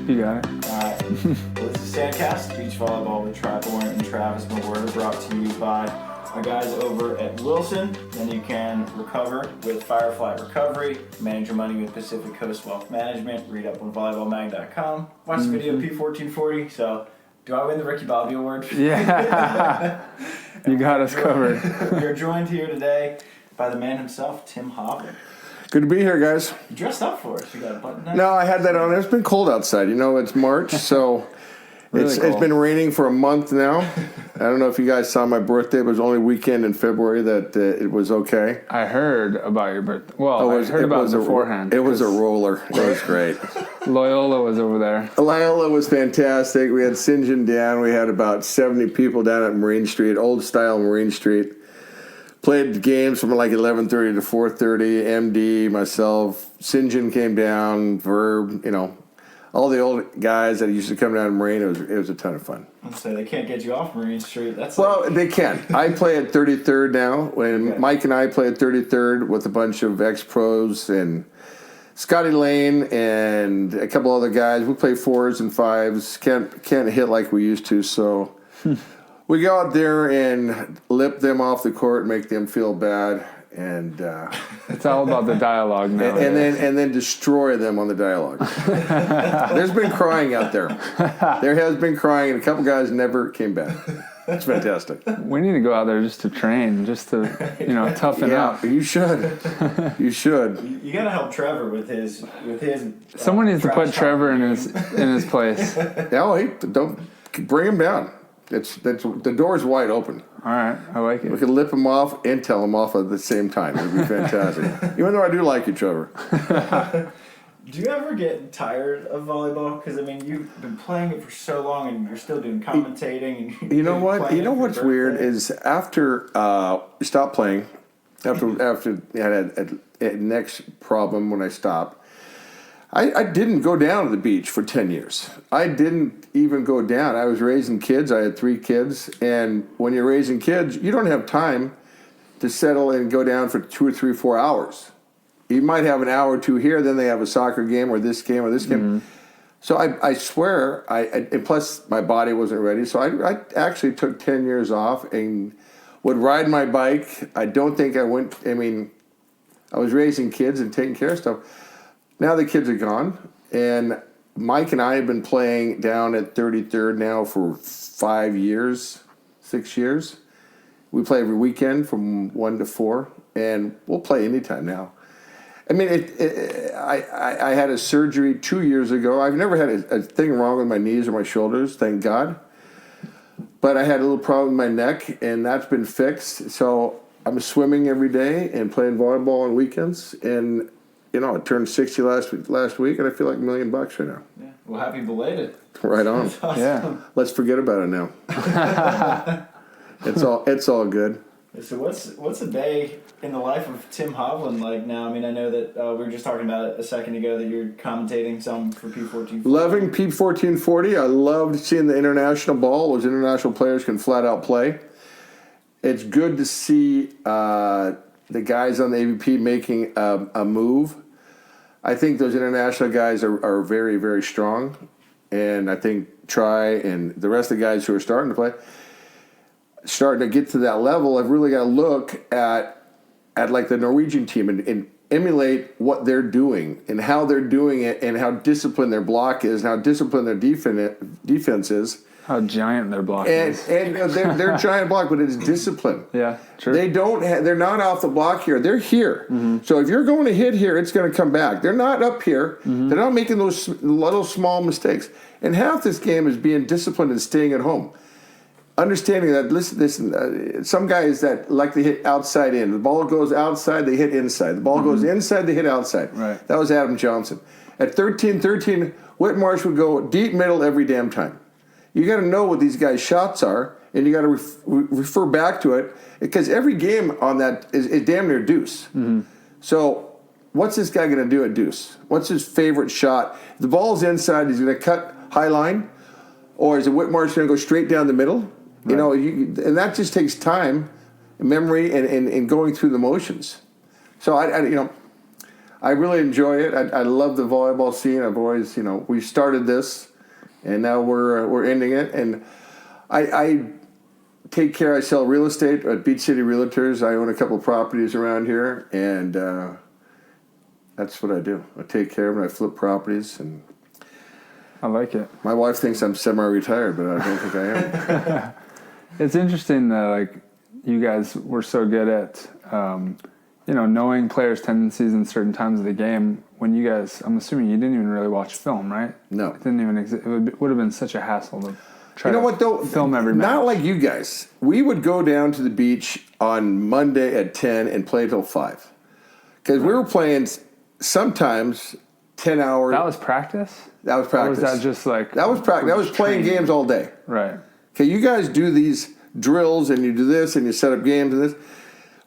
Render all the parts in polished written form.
You got it. All right. Well, this is SANDCAST, beach volleyball with Bourne and Travis Mewhirter, brought to you by our guys over at Wilson. Then you can recover with Firefly Recovery, manage your money with Pacific Coast Wealth Management, read up on volleyballmag.com, watch the video P1440. So, do I win the Ricky Bobby Award? Yeah. You got us covered. You're joined here today by the man himself, Tim Hovland. Good to be here, guys. You dressed up for us. You got a button down? No, I had that on. It's been cold outside. You know, it's March, so Really it's cold. been raining for a month now. I don't know if you guys saw my birthday. It was only weekend in February that it was okay. I heard about your birthday. Well, I heard about it beforehand. It was a roller. It was great. Loyola was over there. Loyola was fantastic. We had Sinjin down. We had about 70 people down at Marine Street, old style Marine Street. Played games from like 11:30 to 4:30. MD, myself, Sinjin came down. Verb, you know, all the old guys that used to come down to Marine. It was a ton of fun. Let's say they can't get you off Marine Street. That's Well, they can. I play at 33rd now. When Mike and I play at 33rd with a bunch of ex-pros and Scotty Lane and a couple other guys. We play 4s and 5s. Can't hit like we used to, so we go out there and lip them off the court and make them feel bad, and It's all about the dialogue now. and then destroy them on the dialogue. There's been crying out there. There has been crying, and a couple guys never came back. It's fantastic. We need to go out there just to train, just to, toughen up. You should. You should. You gotta help Trevor with his. Someone needs to put trash Trevor talk. in his place. No, hey, don't bring him down. The door's wide open. All right, I like We it. can lip him off and tell him off at the same time. It'd be fantastic. Even though I do like you, Trevor. Do you ever get tired of volleyball? Because I mean, you've been playing it for so long, and you're still doing commentating. And You know what? playing You know it for what's your weird birthday. is after you stop playing, after I had a next problem when I stopped, I didn't go down to the beach for 10 years. I didn't even go down. I was raising kids. I had 3 kids. And when you're raising kids, you don't have time to settle and go down for 2 or 3, 4 hours. You might have an hour or 2 here, then they have a soccer game or this game or this game. So I swear, and plus my body wasn't ready. So I actually took 10 years off and would ride my bike. I don't think I went, I was raising kids and taking care of stuff. Now the kids are gone, and Mike and I have been playing down at 33rd now for 5 years, 6 years. We play every weekend from 1 to 4, and we'll play anytime now. I mean, I had a surgery 2 years ago. I've never had a thing wrong with my knees or my shoulders, thank God. But I had a little problem with my neck, and that's been fixed. So I'm swimming every day and playing volleyball on weekends, and I turned 60 last week, and I feel like $1 million right now. Yeah. Well, happy belated. Right on. That's awesome. Yeah. Let's forget about it now. It's all good. So what's a day in the life of Tim Hovland like now? I mean, I know that we were just talking about it a second ago that you're commentating some for P14. Loving P1440. I loved seeing the international ball. Those international players can flat out play. It's good to see the guys on the AVP making a move. I think those international guys are very, very strong. And I think Try and the rest of the guys who are starting to get to that level, I've really got to look at like the Norwegian team and emulate what they're doing and how they're doing it and how disciplined their block is and how disciplined their defense is. How giant their block is. And they're giant block, but it's discipline. Yeah, true. They're not off the block here. They're here. So if you're going to hit here, it's going to come back. They're not up here. They're not making those little small mistakes. And half this game is being disciplined and staying at home. Understanding that, listen, some guys that like to hit outside in. The ball goes outside, they hit inside. The ball goes inside, they hit outside. Right. That was Adam Johnson. At 13-13, Whitmarsh would go deep middle every damn time. You got to know what these guys' shots are, and you got to refer back to it because every game on that is damn near deuce. So what's this guy going to do at deuce? What's his favorite shot? If the ball's inside, he's going to cut high line, or is it Whitmarsh going to go straight down the middle? Right. And that just takes time, memory, and going through the motions. So I I really enjoy it. I love the volleyball scene. I've always, we started this, and now we're ending it. And I take care. I sell real estate at Beach City Realtors. I own a couple of properties around here, and that's what I do. I take care of them. I flip properties, and I like it. my wife thinks I'm semi-retired, but I don't think I am. It's interesting that like you guys were so good at knowing players' tendencies in certain times of the game. When you guys, I'm assuming you didn't even really watch film, right? No. It didn't even exist. It would have been such a hassle to try film every match. Not like you guys. We would go down to the beach on Monday at 10 and play till 5. Because we were playing sometimes 10 hours. That was practice? That was practice. Or was that just like... That was practice. That was playing games all day. Right. Okay, you guys do these drills and you do this and you set up games and this.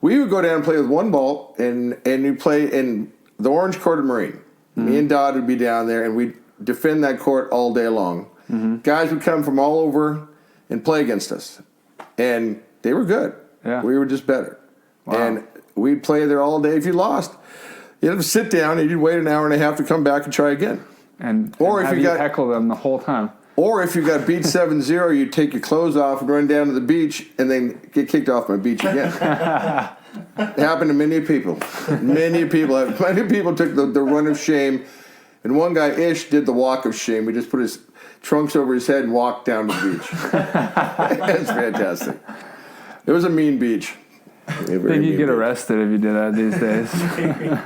We would go down and play with one ball and you play in the Orange Court of Marine. Me and Dodd would be down there and we'd defend that court all day long. Guys would come from all over and play against us. And they were good. Yeah. We were just better. Wow. And we'd play there all day. If you lost, you'd have to sit down and you'd wait an hour and a half to come back and try again. Or if you heckle them the whole time. Or if you got beat 7-0, you take your clothes off and run down to the beach and then get kicked off my beach again. It happened to many people. Many people took the run of shame. And one guy, Ish, did the walk of shame. He just put his trunks over his head and walked down to the beach. It's fantastic. It was a mean beach. I think you'd get arrested if you did that these days.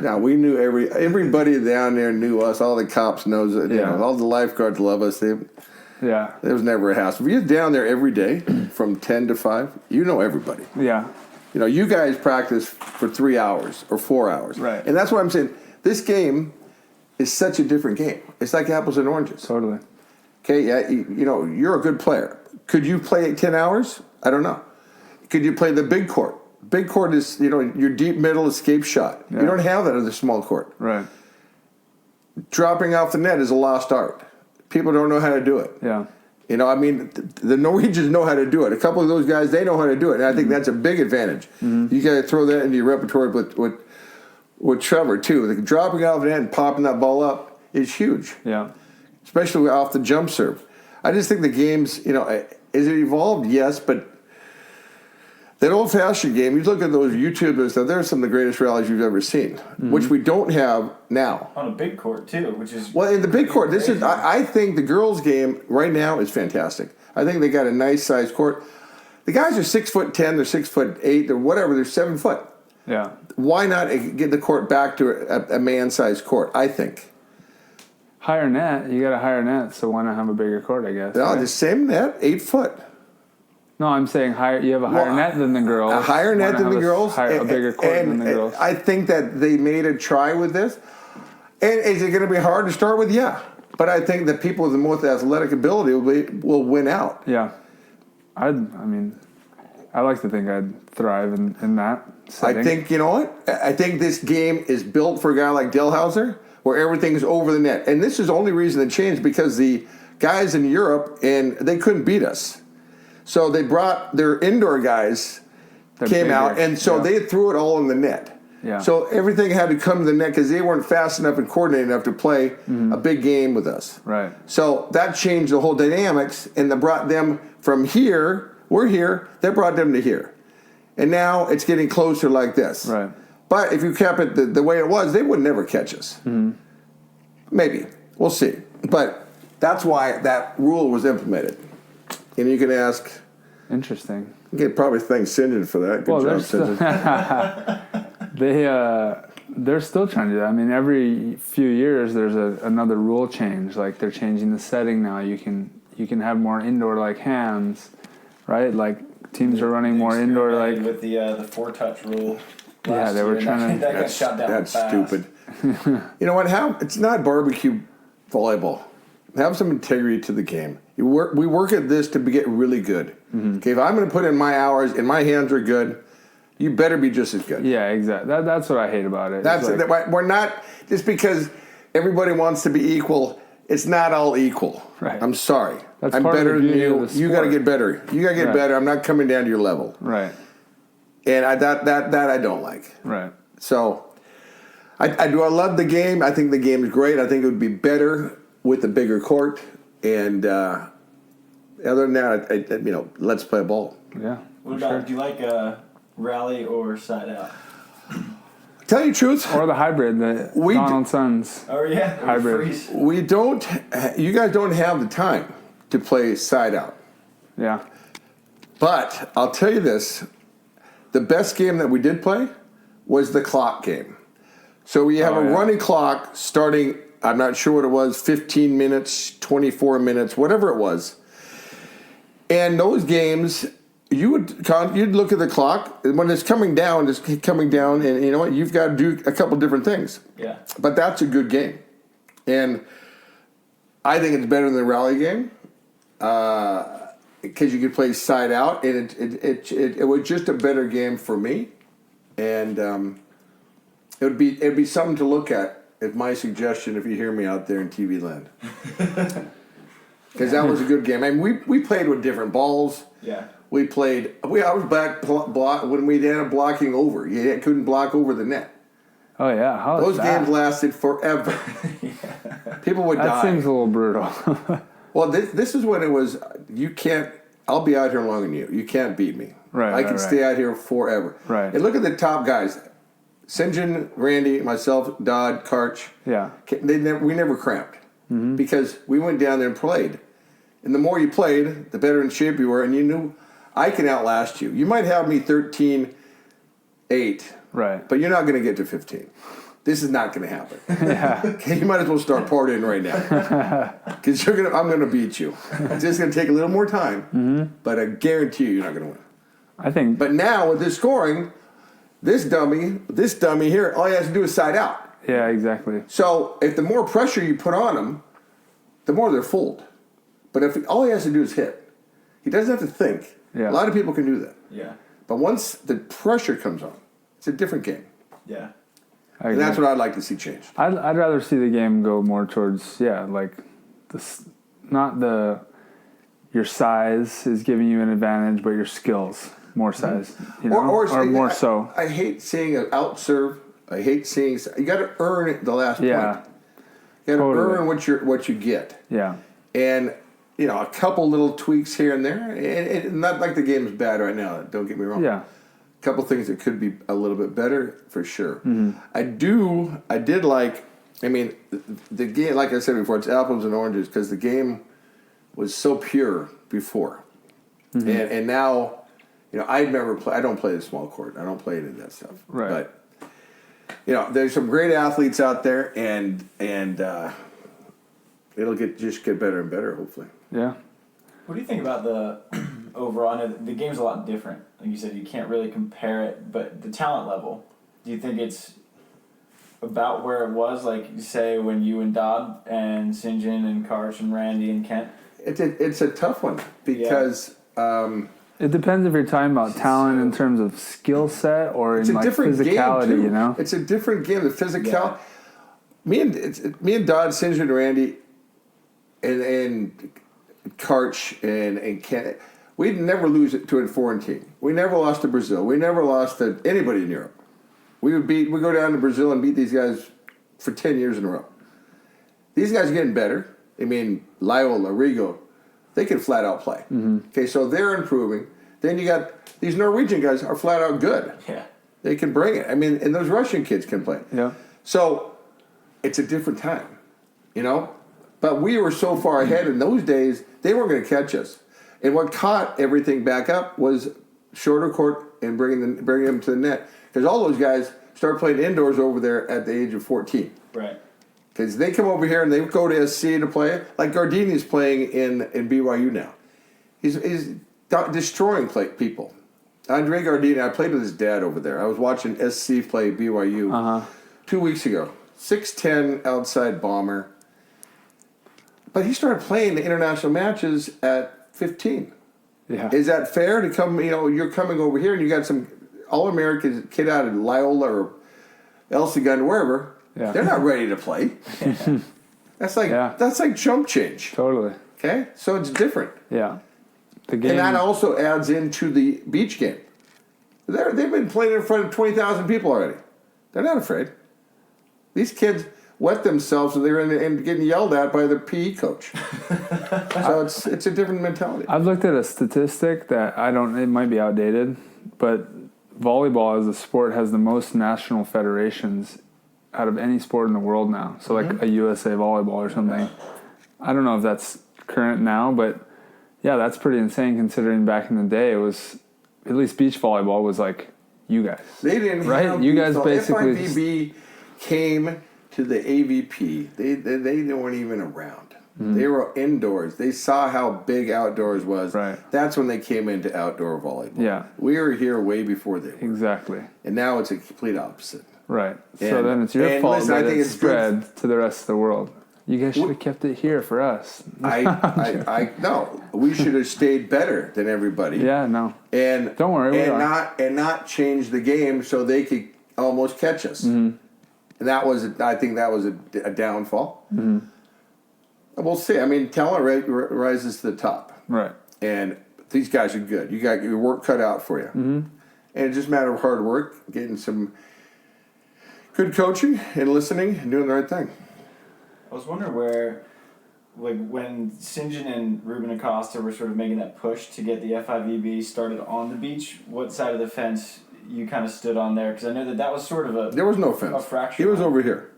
Now, we knew everybody down there knew us. All the cops knows it. All the lifeguards love us. Yeah. There was never a hassle. If you're down there every day from 10 to 5, you know everybody. Yeah. You guys practice for 3 hours or 4 hours. Right. And that's why I'm saying this game is such a different game. It's like apples and oranges. Totally. Okay, yeah, you're a good player. Could you play 10 hours? I don't know. Could you play the big court? Big court is, your deep middle escape shot. Yeah. You don't have that at the small court. Right. Dropping off the net is a lost art. People don't know how to do it. Yeah. The Norwegians know how to do it. A couple of those guys, they know how to do it. And I think that's a big advantage. You got to throw that into your repertoire with Trevor, too. The dropping off the net and popping that ball up is huge. Yeah. Especially off the jump serve. I just think the game's, is it evolved? Yes, but that old-fashioned game, you look at those YouTube and stuff, they're some of the greatest rallies you've ever seen, which we don't have now. On a big court, too, which is... Well, in the big court, I think the girls' game right now is fantastic. I think they got a nice-sized court. The guys are 6'10", they're 6'8", or whatever, they're 7 foot. Yeah. Why not get the court back to a man-sized court, I think? Higher net, you got a higher net, so why not have a bigger court, I guess? No, right? the same net, 8 foot. No, I'm saying higher. You have a higher net than the girls. A higher net than the girls. A bigger court than the girls. I think that they made a try with this. And is it going to be hard to start with? Yeah. But I think that people with the most athletic ability will win out. Yeah. I like to think I'd thrive in that setting. I think, you know what? I think this game is built for a guy like Delhauser, where everything's over the net. And this is the only reason it changed, because the guys in Europe, and they couldn't beat us. So they brought their indoor guys, came out, and so they threw it all in the net. Yeah. So everything had to come to the net because they weren't fast enough and coordinated enough to play a big game with us. Right. So that changed the whole dynamics, and that brought them from here, we're here, that brought them to here. And now it's getting closer like this. Right. But if you kept it the way it was, they would never catch us. Maybe. We'll see. But that's why that rule was implemented. And you can ask. Interesting. You can probably thank Sinjin for that. Good job, Sinjin. They're still trying to do that. I mean, every few years there's another rule change. Like they're changing the setting now. You can have more indoor like hands, right? Like teams are running more indoor like with the 4-touch rule. Yeah, they were trying to. That got shot down. That's fast. stupid. You know what? It's not barbecue volleyball. Have some integrity to the game. We work at this to get really good. Okay, if I'm going to put in my hours and my hands are good, you better be just as good. Yeah, exactly. That's what I hate about it. That's we're not just because everybody wants to be equal. It's not all equal. Right. I'm sorry. That's I'm part better of the than beauty you. of the You got to sport. get better. You got to get better. I'm not coming down to your level. Right. And that I don't like. Right. So I love the game. I think the game is great. I think it would be better with a bigger court. And other than that, let's play a ball. Yeah. What about, do you like rally or side out? Tell you the truth. Or the hybrid, the Donald Sons. Oh, yeah. Hybrid. We don't, you guys don't have the time to play side out. Yeah. But I'll tell you this, the best game that we did play was the clock game. So we have a running clock starting, I'm not sure what it was, 15 minutes, 24 minutes, whatever it was. And those games, you'd look at the clock, when it's coming down, and you know what, you've got to do a couple different things. Yeah. But that's a good game. And I think it's better than the rally game. Because you could play side out, and it was just a better game for me, and it'd be something to look at. Is my suggestion if you hear me out there in TV land, because that was a good game. I mean, we played with different balls. Yeah. We played. I was back block when we ended up blocking over. You couldn't block over the net. Oh yeah, how Those is that? games lasted forever. Yeah. People would die. That seems a little brutal. Well, this is when it was, you can't, I'll be out here longer than you. You can't beat me. Right. I can stay out here forever. Right. And look at the top guys. Sinjin, Randy, myself, Dodd, Karch. Yeah. We never cramped. Because we went down there and played. And the more you played, the better in shape you were. And you knew, I can outlast you. You might have me 13-8. Right. But you're not going to get to 15. This is not going to happen. Yeah. Okay, you might as well start partying right now, because I'm going to beat you. It's just going to take a little more time, but I guarantee you're not going to win. I think. But now with this scoring, this dummy here, all he has to do is side out. Yeah, exactly. So if the more pressure you put on him, the more they're fooled. But if all he has to do is hit, he doesn't have to think. Yeah. A lot of people can do that. Yeah. But once the pressure comes on, it's a different game. Yeah. And that's what I'd like to see changed. I'd rather see the game go more towards like this, not your size is giving you an advantage, but your skills more size, or more so. I hate seeing an out serve. I hate seeing you got to earn the last point. You got to earn what you get. Yeah, and a couple little tweaks here and there, and not like the game's bad right now. Don't get me wrong. Yeah. Couple things that could be a little bit better for sure. I did like, the game, like I said before, it's apples and oranges because the game was so pure before. And now, I don't play the small court. I don't play any of that stuff. Right. But, there's some great athletes out there and it'll just get better and better, hopefully. Yeah. What do you think about the overall? I know the game's a lot different. Like you said, you can't really compare it, but the talent level, do you think it's about where it was, like you say, when you and Dodd and Sinjin and Karch and Randy and Kent? It's a tough one because... it depends if you're talking about talent in terms of skill set or in like physicality, game too. It's a different game. The physicality... Yeah. Me and Dodd, Sinjin, and Randy, and Karch and Kent... We'd never lose it to a foreign team. We never lost to Brazil. We never lost to anybody in Europe. We go down to Brazil and beat these guys for 10 years in a row. These guys are getting better. Loyola, Rigo, they can flat out play. Okay, so they're improving. Then you got these Norwegian guys are flat out good. Yeah. They can bring it. And those Russian kids can play. Yeah. So it's a different time, But we were so far ahead in those days, they weren't going to catch us. And what caught everything back up was shorter court and bringing them to the net. Because all those guys start playing indoors over there at the age of 14. Right. Because they come over here and they go to SC to play. Like Gardini's playing in BYU now. He's destroying people. Andre Gardini, I played with his dad over there. I was watching SC play BYU 2 weeks ago. 6'10", outside bomber. But he started playing the international matches at 15. Yeah. Is that fair to come, you're coming over here and you got some All-American kid out of Loyola or Elsegun, wherever. Yeah. They're not ready to play. That's like chump change. Totally. Okay? So it's different. Yeah. The game. And that also adds into the beach game. They've been playing in front of 20,000 people already. They're not afraid. These kids wet themselves and they're and getting yelled at by their PE coach. So it's a different mentality. I've looked at a statistic that it might be outdated, but volleyball as a sport has the most national federations out of any sport in the world now. So like a USA Volleyball or something. I don't know if that's current now, but yeah, that's pretty insane considering back in the day it was, at least beach volleyball was like you guys. They didn't right? have You guys basically FIVB came to the AVP. They weren't even around. They were indoors. They saw how big outdoors was. Right. That's when they came into outdoor volleyball. Yeah. We were here way before they were. Exactly. And now it's a complete opposite. Right. So then it's your fault that it spread to the rest of the world. You guys should have kept it here for us. No. We should have stayed better than everybody. Yeah, no. And don't worry, not change the game so they could almost catch us. And I think that was a downfall. We'll see. I mean, talent rises to the top. Right. And these guys are good. You got your work cut out for you. And it's just a matter of hard work, getting some good coaching and listening and doing the right thing. I was wondering where, like, when Sinjin and Ruben Acosta were sort of making that push to get the FIVB started on the beach, what side of the fence you kind of stood on there? Because I know that was sort of there was no fence. A fracture. He was over here.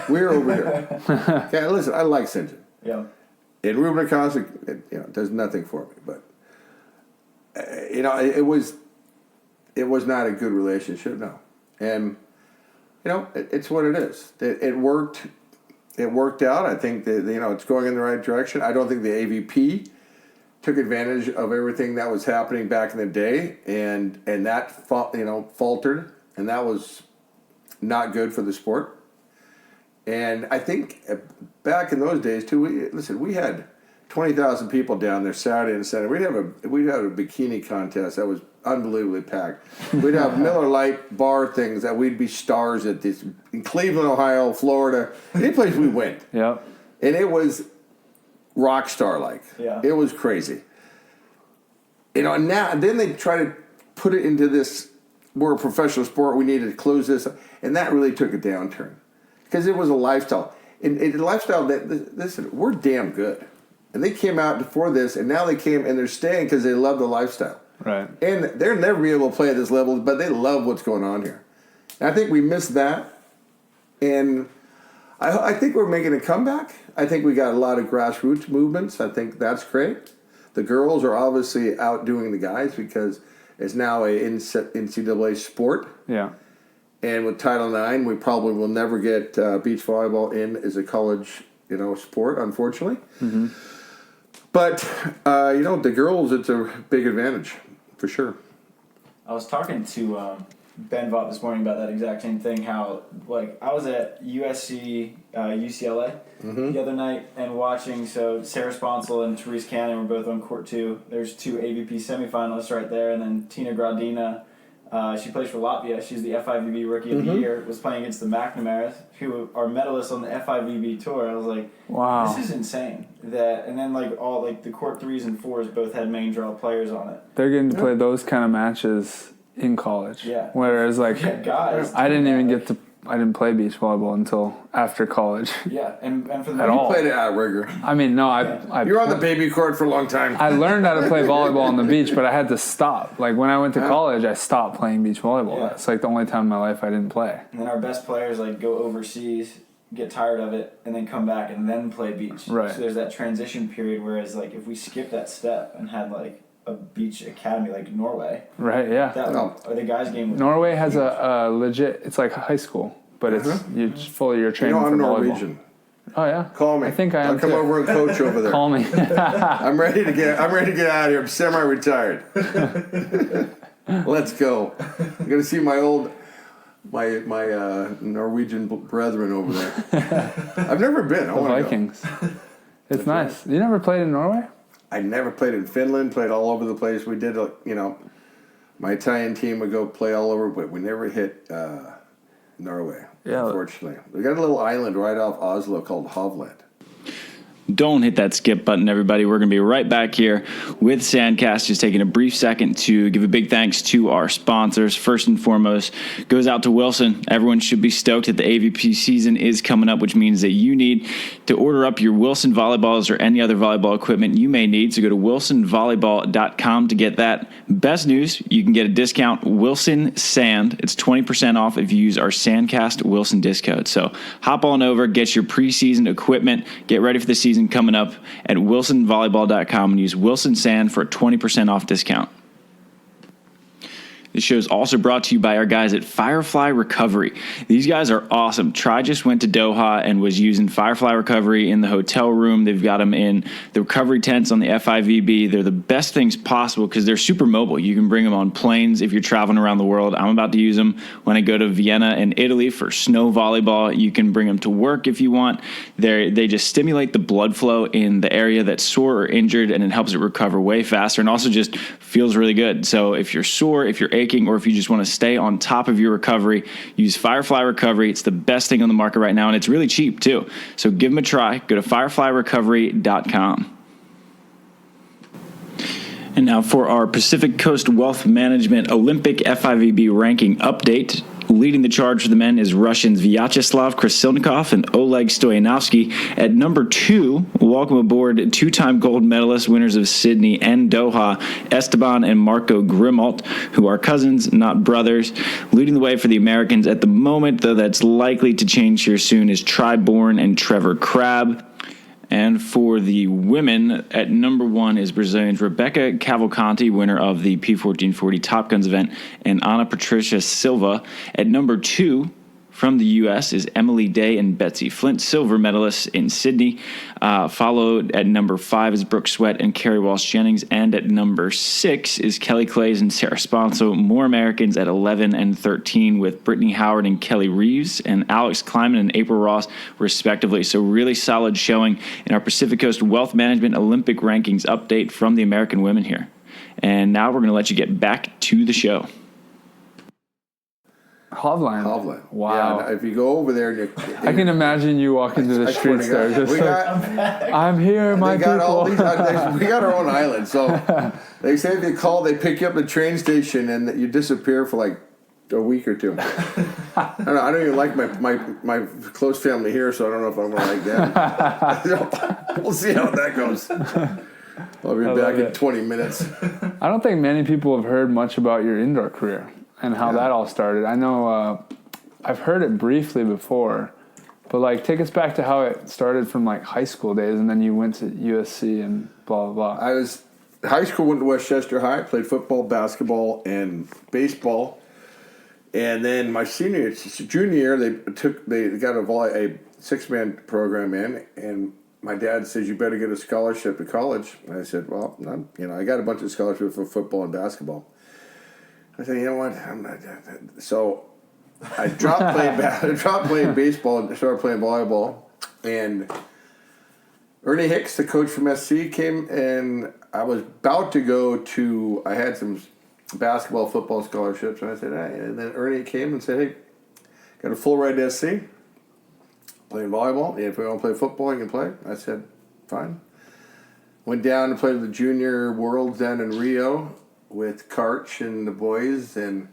We were over here. Okay, listen, I like Sinjin. Yeah. And Ruben Acosta, does nothing for me. But, it was not a good relationship, no. And, it's what it is. It worked. It worked out. I think that it's going in the right direction. I don't think the AVP took advantage of everything that was happening back in the day, and that faltered, and that was not good for the sport. And I think back in those days too, we had 20,000 people down there Saturday and Sunday. We'd have a bikini contest that was unbelievably packed. We'd have Miller Lite bar things that we'd be stars at this in Cleveland, Ohio, Florida, any place we went. Yeah. And it was rock star like. Yeah. It was crazy. And then they try to put it into this, we're a professional sport, we need to close this, and that really took a downturn because it was a lifestyle. And a lifestyle that, listen, we're damn good. And they came out before this, and now they came and they're staying because they love the lifestyle. Right. And they'll never be able to play at this level, but they love what's going on here. And I think we missed that. And I think we're making a comeback. I think we got a lot of grassroots movements. I think that's great. The girls are obviously outdoing the guys because it's now a NCAA sport. Yeah. And with Title IX, we probably will never get beach volleyball in as a college, sport, unfortunately. But, the girls, it's a big advantage, for sure. I was talking to Ben Vaught this morning about that exact same thing, how, I was at USC, UCLA the other night and watching, so Sarah Sponsel and Therese Cannon were both on court too. There's two AVP semifinalists right there, and then Tina Gradina, she plays for Latvia. She's the FIVB Rookie of the Year, was playing against the McNamara's, who are medalists on the FIVB tour. I was like, wow, this is insane. And then all the court 3s and 4s both had main draw players on it. They're getting to play those kind of matches in college. Yeah. Whereas guys, I didn't play beach volleyball until after college. Yeah, and for the At all. You played it outrigger. I mean, no, I You were on the baby court for a long time. I learned how to play volleyball on the beach, but I had to stop. When I went to college, I stopped playing beach volleyball. Yeah. That's the only time in my life I didn't play. And then our best players go overseas, get tired of it, and then come back and then play beach. Right. So there's that transition period. Whereas if we skip that step and had a beach academy like Norway, Right? Yeah. or the guys' game. Norway has a legit. It's like high school, but it's you're training for I'm volleyball. Norwegian. Oh yeah. Call me. I think I am. I'll come over and coach over there. Call me. I'm ready to get out of here. I'm semi-retired. Let's go. I'm gonna see my Norwegian brethren over there. I've never been. I The want to Vikings. It's nice. You never played in Norway? I never played in Finland. Played all over the place. We did, my Italian team would go play all over, but we never hit Norway. Yeah. Unfortunately, we got a little island right off Oslo called Hovland. Don't hit that skip button, everybody. We're going to be right back here with SANDCAST. Just taking a brief second to give a big thanks to our sponsors. First and foremost, goes out to Wilson. Everyone should be stoked that the AVP season is coming up, which means that you need to order up your Wilson volleyballs or any other volleyball equipment you may need. So go to wilsonvolleyball.com to get that. Best news, you can get a discount, Wilson Sand. It's 20% off if you use our SANDCAST Wilson discode. So hop on over, get your preseason equipment, get ready for the season coming up at wilsonvolleyball.com and use Wilson Sand for a 20% off discount. This show is also brought to you by our guys at Firefly Recovery. These guys are awesome. Tri just went to Doha and was using Firefly Recovery in the hotel room. They've got them in the recovery tents on the FIVB. They're the best things possible because they're super mobile. You can bring them on planes if you're traveling around the world. I'm about to use them when I go to Vienna and Italy for snow volleyball. You can bring them to work if you want. They just stimulate the blood flow in the area that's sore or injured, and it helps it recover way faster and also just feels really good. So if you're sore, if you're aching, or if you just want to stay on top of your recovery, use Firefly Recovery. It's the best thing on the market right now, and it's really cheap too. So give them a try. Go to fireflyrecovery.com. And now for our Pacific Coast Wealth Management Olympic FIVB ranking update. Leading the charge for the men is Russians Vyacheslav Krasilnikov and Oleg Stoyanovsky. At number 2, welcome aboard two-time gold medalist winners of Sydney and Doha, Esteban and Marco Grimalt, who are cousins, not brothers. Leading the way for the Americans at the moment, though that's likely to change here soon, is Bourne and Trevor Crabb. And for the women, at number 1 is Brazilians Rebecca Cavalcanti, winner of the P1440 Top Guns event, and Ana Patricia Silva. At number 2, from the U.S. is Emily Day and Betsy Flint, silver medalists in Sydney. Followed at number 5 is Brooke Sweat and Carrie Walsh-Jennings. And at number 6 is Kelly Clays and Sarah Sponso. More Americans at 11 and 13 with Brittany Howard and Kelly Reeves and Alex Kleiman and April Ross, respectively. So really solid showing in our Pacific Coast Wealth Management Olympic rankings update from the American women here. And now we're going to let you get back to the show. Hovland. Wow. Yeah, if you go over there, I can imagine you walking to the streets there. Just I'm here, my people. We got our own island. So they say if you call, they pick you up at the train station and you disappear for like a week or two. I don't even like my close family here, so I don't know if I'm going to like them. We'll see how that goes. I'll be back in 20 minutes. I don't think many people have heard much about your indoor career and how that all started. I know I've heard it briefly before, but like take us back to how it started from like high school days, and then you went to USC and blah, blah, blah. High school, went to Westchester High, played football, basketball, and baseball. And then my junior year, they got a 6-man program in, and my dad says, you better get a scholarship to college. And I said, well, I got a bunch of scholarships for football and basketball. I said, you know what? I'm not. So I dropped playing baseball and started playing volleyball. And Ernie Hicks, the coach from SC, came, and I was about to go to. I had some basketball, football scholarships, and I said, hey. And then Ernie came and said, hey, got a full ride to SC, playing volleyball. If we want to play football, you can play. I said, fine. Went down and played the Junior Worlds down in Rio with Karch and the boys, and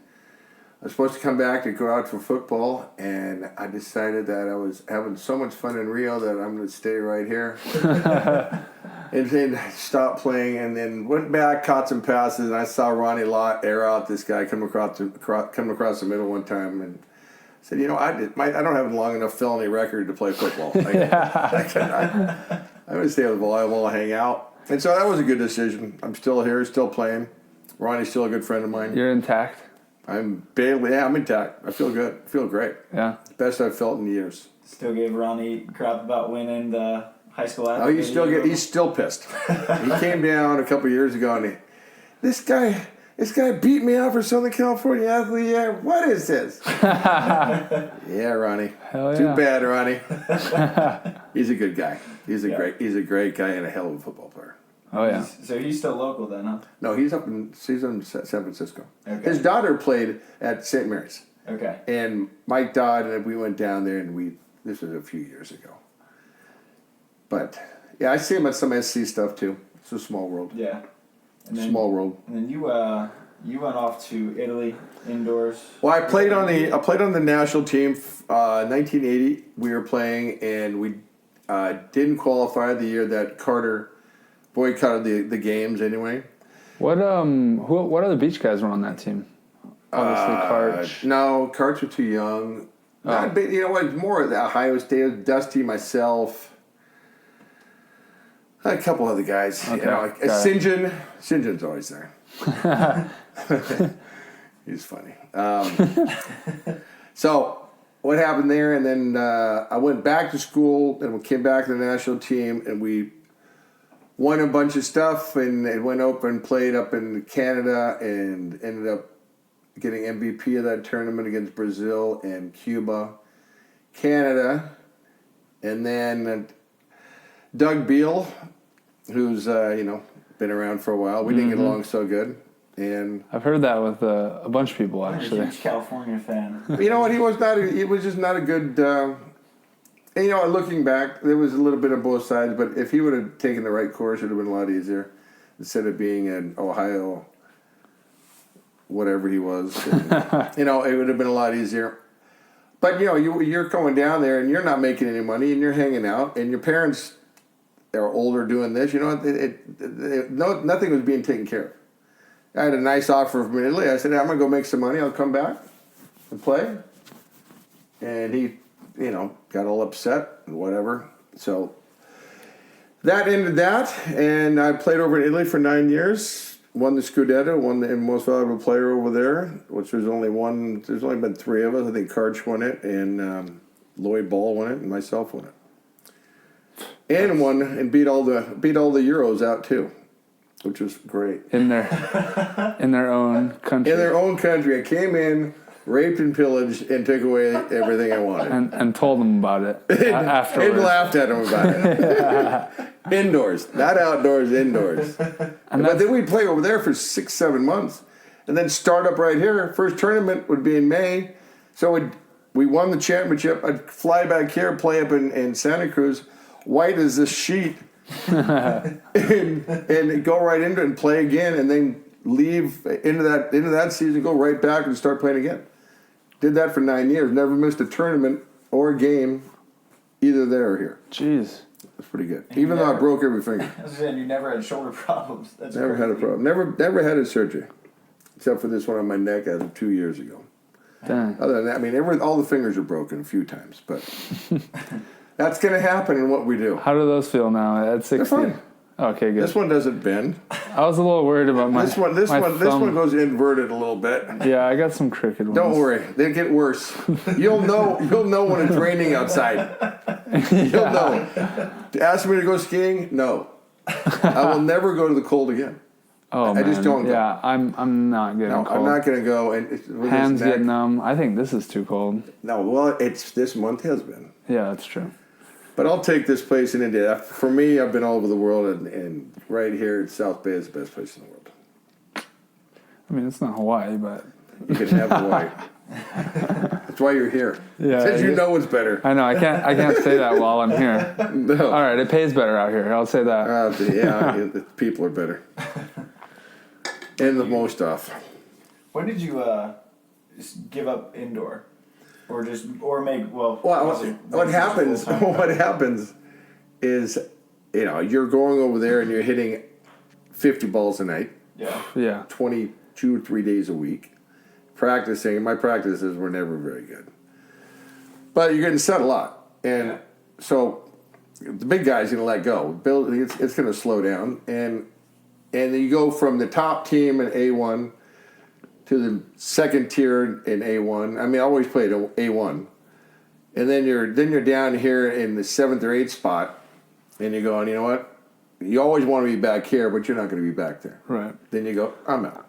I was supposed to come back to go out for football, and I decided that I was having so much fun in Rio that I'm going to stay right here. And then stopped playing, and then went back, caught some passes, and I saw Ronnie Lott air out this guy come across the middle one time, and said, I don't have a long enough felony record to play football. I'm going to stay with volleyball, hang out. And so that was a good decision. I'm still here, still playing. Ronnie's still a good friend of mine. You're intact? I'm intact. I feel good. I feel great. Yeah. Best I've felt in years. Still gave Ronnie crap about winning the high school athlete. Oh, he's still pissed. He came down a couple years ago and this guy beat me out for Southern California athlete. Yeah, what is this? Yeah, Ronnie. Hell yeah. Too bad, Ronnie. He's a good guy. He's a great guy and a hell of a football player. Oh yeah. So he's still local then, huh? No, he's in San Francisco. Okay. His daughter played at St. Mary's. Okay. And Mike Dodd and we went down there, and this was a few years ago. But Yeah, I see him at some SC stuff too. It's a small world. Yeah. And then, Small world. And then you went off to Italy indoors. Well, I played on the national team. 1980, we were playing, and we didn't qualify the year that Carter boycotted the games anyway. What other beach guys were on that team? Obviously, Karch. No, Karch was too young. Not big, you know what? More of the Ohio State, Dusty, myself, a couple other guys. Okay. You know, like Sinjin. Sinjin's always there. He's funny. So what happened there? And then I went back to school, and we came back to the national team, and we won a bunch of stuff, and went open, played up in Canada, and ended up getting MVP of that tournament against Brazil and Cuba, Canada, and then Doug Beal, who's been around for a while. We didn't get along so good, and I've heard that with a bunch of people I'm a actually. huge California fan. you know what? He was just not a good. And looking back, there was a little bit of both sides. But if he would have taken the right course, it would have been a lot easier instead of being in Ohio, whatever he was. And, it would have been a lot easier. But you're going down there and you're not making any money and you're hanging out and your parents are older doing this. Nothing was being taken care of. I had a nice offer from Italy. I said, I'm going to go make some money. I'll come back and play. And he, got all upset and whatever. So that ended that. And I played over in Italy for 9 years. Won the Scudetto, won the most valuable player over there, which was only one. There's only been three of us. I think Karch won it, and Lloyd Ball won it, and myself won it. And won and beat all the Euros out too, which was great. In their own country. In their own country, I came in, raped and pillaged, and took away everything I wanted. And told them about it afterwards. And laughed at them about it. Indoors, not outdoors, indoors. But then we'd play over there for 6-7 months, and then start up right here. First tournament would be in May, so we won the championship. I'd fly back here, play up in Santa Cruz, white as this sheet, and go right into it and play again, and then leave into that season, go right back and start playing again. Did that for 9 years. Never missed a tournament or a game, either there or here. Jeez. That's pretty good. Even though I broke every finger. I was saying you never had shoulder problems. That's Never crazy. had a problem. Never had a surgery. Except for this one on my neck as of 2 years ago. Dang. Other than that, all the fingers are broken a few times. But that's going to happen in what we do. How do those feel now at 60? They're fine. Okay, good. This one doesn't bend. I was a little worried about my This one goes inverted a little bit. Yeah, I got some crooked ones. Don't worry, they get worse. You'll know when it's raining outside. You'll know. Ask me to go skiing? No. I will never go to the cold again. Oh, I just don't go. Yeah, I'm not getting No, cold. I'm not going to go. And Hands get numb. I think this is too cold. No, well, this month has been. Yeah, that's true. But I'll take this place in India. For me, I've been all over the world, and right here in South Bay is the best place in the world. I mean, it's not Hawaii, but You can have Hawaii. That's why you're here. Yeah, Because you know it's better. I know I can't say that while I'm here. No. All right, it pays better out here. I'll say that. The people are better. And the most off. When did you just give up indoor, or what happens? What happens is, you're going over there and you're hitting 50 balls a night. Yeah. 22 or 3 days a week, practicing. My practices were never very good, but you're getting set a lot, and so the big guy's going to let go. It's going to slow down, and you go from the top team in A1 to the second tier in A1. I mean, I always played A1, and then you're down here in the 7th or 8th spot, and you're going, you know what? You always want to be back here, but you're not going to be back there. Right. Then you go, I'm out.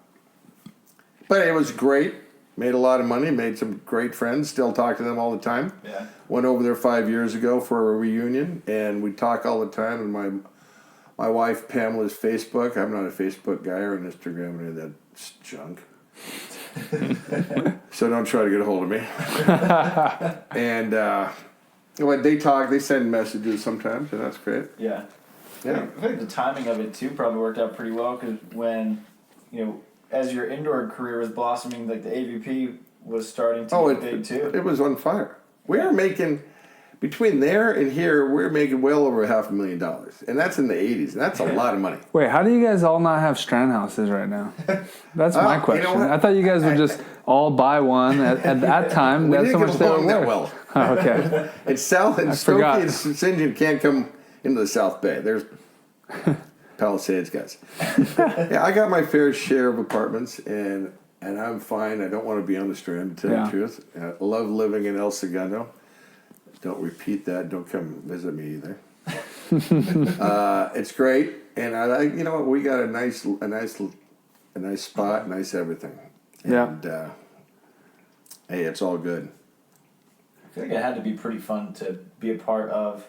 But it was great. Made a lot of money. Made some great friends. Still talk to them all the time. Yeah. Went over there 5 years ago for a reunion, and we talk all the time. And my wife Pamela's Facebook. I'm not a Facebook guy or an Instagram or any of that junk. So don't try to get a hold of me. And they talk. They send messages sometimes, and that's great. Yeah. Yeah. I think the timing of it too probably worked out pretty well because when, as your indoor career was blossoming, like the AVP was starting to get big too. It was on fire. We were making, between there and here, we're making well over $500,000. And that's in the 80s. And that's a lot of money. Wait, how do you guys all not have strand houses right now? That's my question. You know what? I thought you guys would just all buy one at that time. We That's didn't how much get they were along that worth. well. Oh, okay. And South and forgot. Stokey and Sinjin can't come into the South Bay. There's Palisades guys. Yeah, I got my fair share of apartments, and I'm fine. I don't want to be on the Strand, to tell you the truth. I love living in El Segundo. Don't repeat that. Don't come visit me either. It's great, and I like. You know what? We got a nice spot, nice everything. And, hey, it's all good. I feel like it had to be pretty fun to be a part of,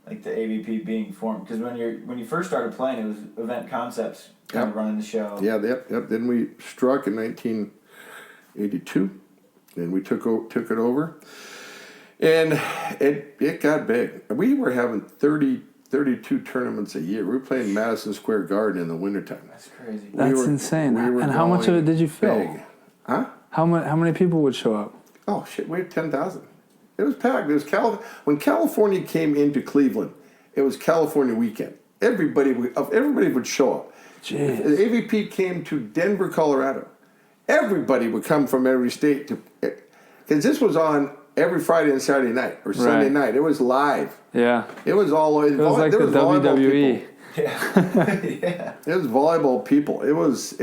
like the AVP being formed. Because when you first started playing, it was Event Concepts kind of running the show. Yeah, yep. Then we struck in 1982. Then we took it over, and it got big. We were having 32 tournaments a year. We were playing Madison Square Garden in the wintertime. That's crazy. That's insane. And how much of it did you fill? Big. Huh? How many people would show up? Oh shit, we had 10,000. It was packed. It was when California came into Cleveland. It was California weekend. Everybody would show up. Jeez. If the AVP came to Denver, Colorado, everybody would come from every state because this was on every Friday and Saturday night or Sunday night. It was live. Yeah. It was all. It was like the WWE. Yeah. Yeah. It was volleyball people. It was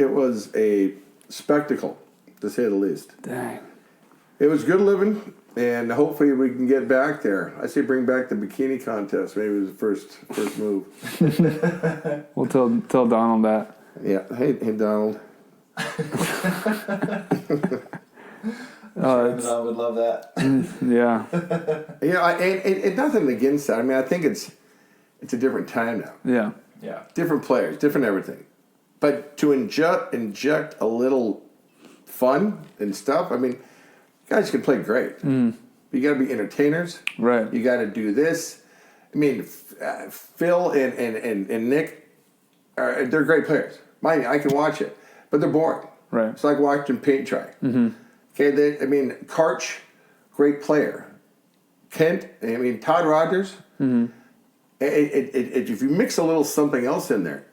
a spectacle, to say the least. Dang. It was good living, and hopefully we can get back there. I say bring back the bikini contest. Maybe it was the first move. We'll tell Donald that. Yeah. Hey, Donald. I would love that. Yeah. And nothing against that. I mean, I think it's a different time now. Yeah. Yeah. Different players, different everything. But to inject a little fun and stuff, I mean, guys can play great. You got to be entertainers. Right. You got to do this. I mean, Phil and Nick, they're great players. I can watch it, but they're boring. Right. It's like watching paint dry. Okay, Karch, great player. Kent, Todd Rogers. If you mix a little something else in there,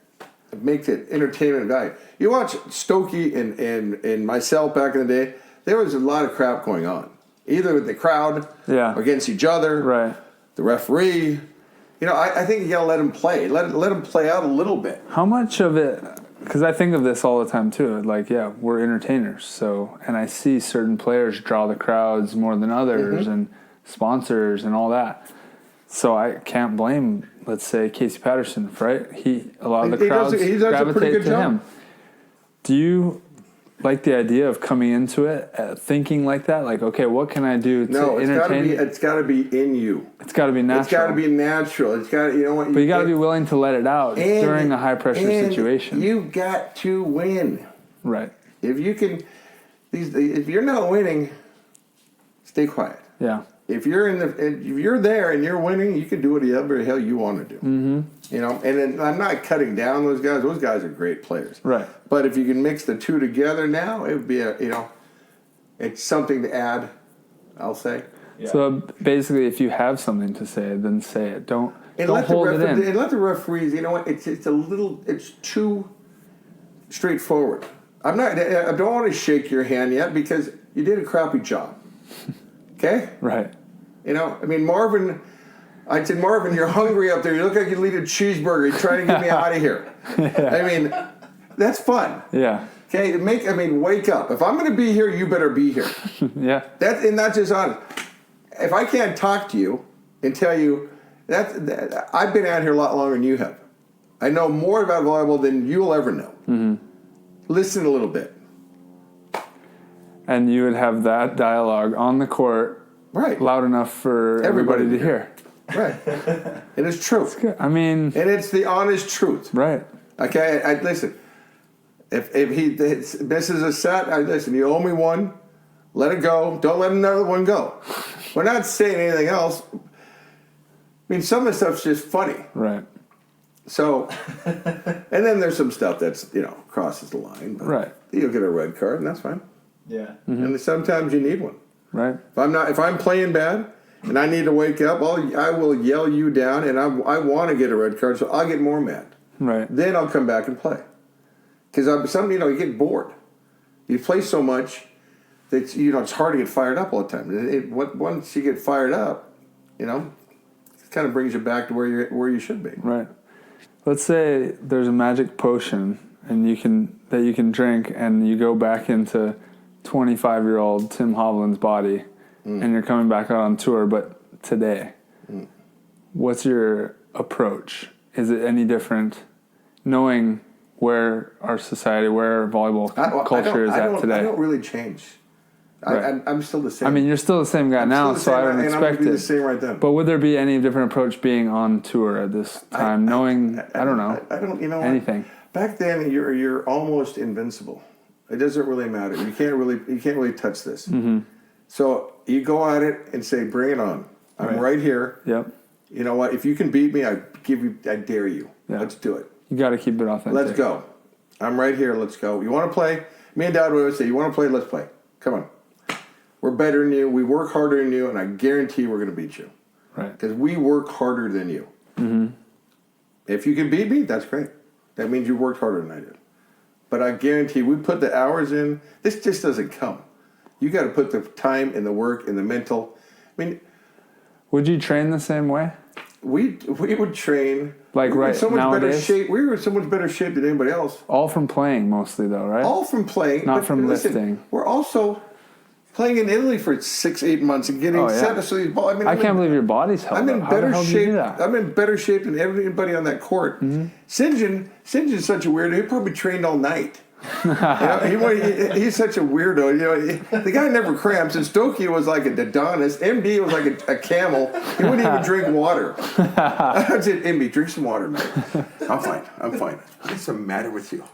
it makes it entertainment value. You watch Stokey and myself back in the day, there was a lot of crap going on. Either with the crowd or against each other, Right. the referee. I think you got to let them play. Let them play out a little bit. How much of it, because I think of this all the time too, like, we're entertainers. So, and I see certain players draw the crowds more than others and sponsors and all that. So I can't blame, let's say, Casey Patterson, right? A lot of the crowds he does a pretty gravitate good to job. him. Do you like the idea of coming into it thinking like that? Like, okay, what can I do to entertain? It's got to be in you. It's got to be natural. It's got to be natural. It's got to, But you got to be willing to let it out during a high pressure situation. You got to win. Right. If you can, if you're not winning, stay quiet. Yeah. If you're there and you're winning, you can do whatever the hell you want to do. And then I'm not cutting down those guys. Those guys are great players. Right. But if you can mix the two together now, it would be it's something to add, I'll say. Yeah. So basically, if you have something to say, then say it. Don't hold it in. And let the referees, it's too straightforward. I don't want to shake your hand yet because you did a crappy job. Okay? Right. Marvin, I said, Marvin, you're hungry up there. You look like you need a cheeseburger. You're trying to get me out of here. That's fun. Yeah. Okay? Wake up. If I'm going to be here, you better be here. Yeah. That's just honest. If I can't talk to you and tell you, I've been out here a lot longer than you have. I know more about volleyball than you'll ever know. Listen a little bit. And you would have that dialogue on the court, right, loud enough for everybody to hear. Right. It is true. It's good. And it's the honest truth. Right. Okay, listen. If he misses a set, listen. You owe me one. Let it go. Don't let another one go. We're not saying anything else. Some of the stuff's just funny. Right. So, and then there's some stuff that's, crosses the line. But Right. you'll get a red card, and that's fine. Yeah. And sometimes you need one. Right. If I'm playing bad and I need to wake up, I will yell you down, and I want to get a red card, so I'll get more mad. Right. Then I'll come back and play. Because you get bored. You play so much that it's hard to get fired up all the time. Once you get fired up, it kind of brings you back to where you should be. Right. Let's say there's a magic potion and you can drink, and you go back into 25-year-old Tim Hovland's body, and you're coming back out on tour, but today. What's your approach? Is it any different, knowing where our society, where our volleyball culture is at today? I don't really change. Right. I'm still the same. I mean, you're still the same guy now, so I don't expect it. it. The same right then. But would there be any different approach being on tour at this time, knowing I don't know, I don't anything? Back then, you're almost invincible. It doesn't really matter. You can't really touch this. Mm-hmm. So you go at it and say, "Bring it on! I'm right here." Yep. You know what? If you can beat me, I dare you. Yeah. Let's do it. You got to keep it authentic. Let's go. I'm right here. Let's go. You want to play? Me and Dad would always say, "You want to play? Let's play. Come on. We're better than you. We work harder than you, and I guarantee we're going to beat you. Right. Because we work harder than you. Mm-hmm. If you can beat me, that's great. That means you worked harder than I did. But I guarantee we put the hours in. This just doesn't come. You got to put the time and the work and the mental. I mean, would you train the same way? We would train like we were in so much better nowadays? shape. We were in so much better shape than anybody else. All from playing, mostly though, right? All from playing, not from lifting. We're also playing in Italy for 6-8 months and getting set up so these balls. I can't believe your body's held I'm in up. better How the hell shape. do you do that? I'm in better shape than everybody on that court. Mm-hmm. Sinjin's such a weirdo. He probably trained all night. He's such a weirdo. The guy never cramps. And Stoklos was like a Adonis. MD was like a camel. He wouldn't even drink water. I said, MD, drink some water, man. I'm fine. What's the matter with you?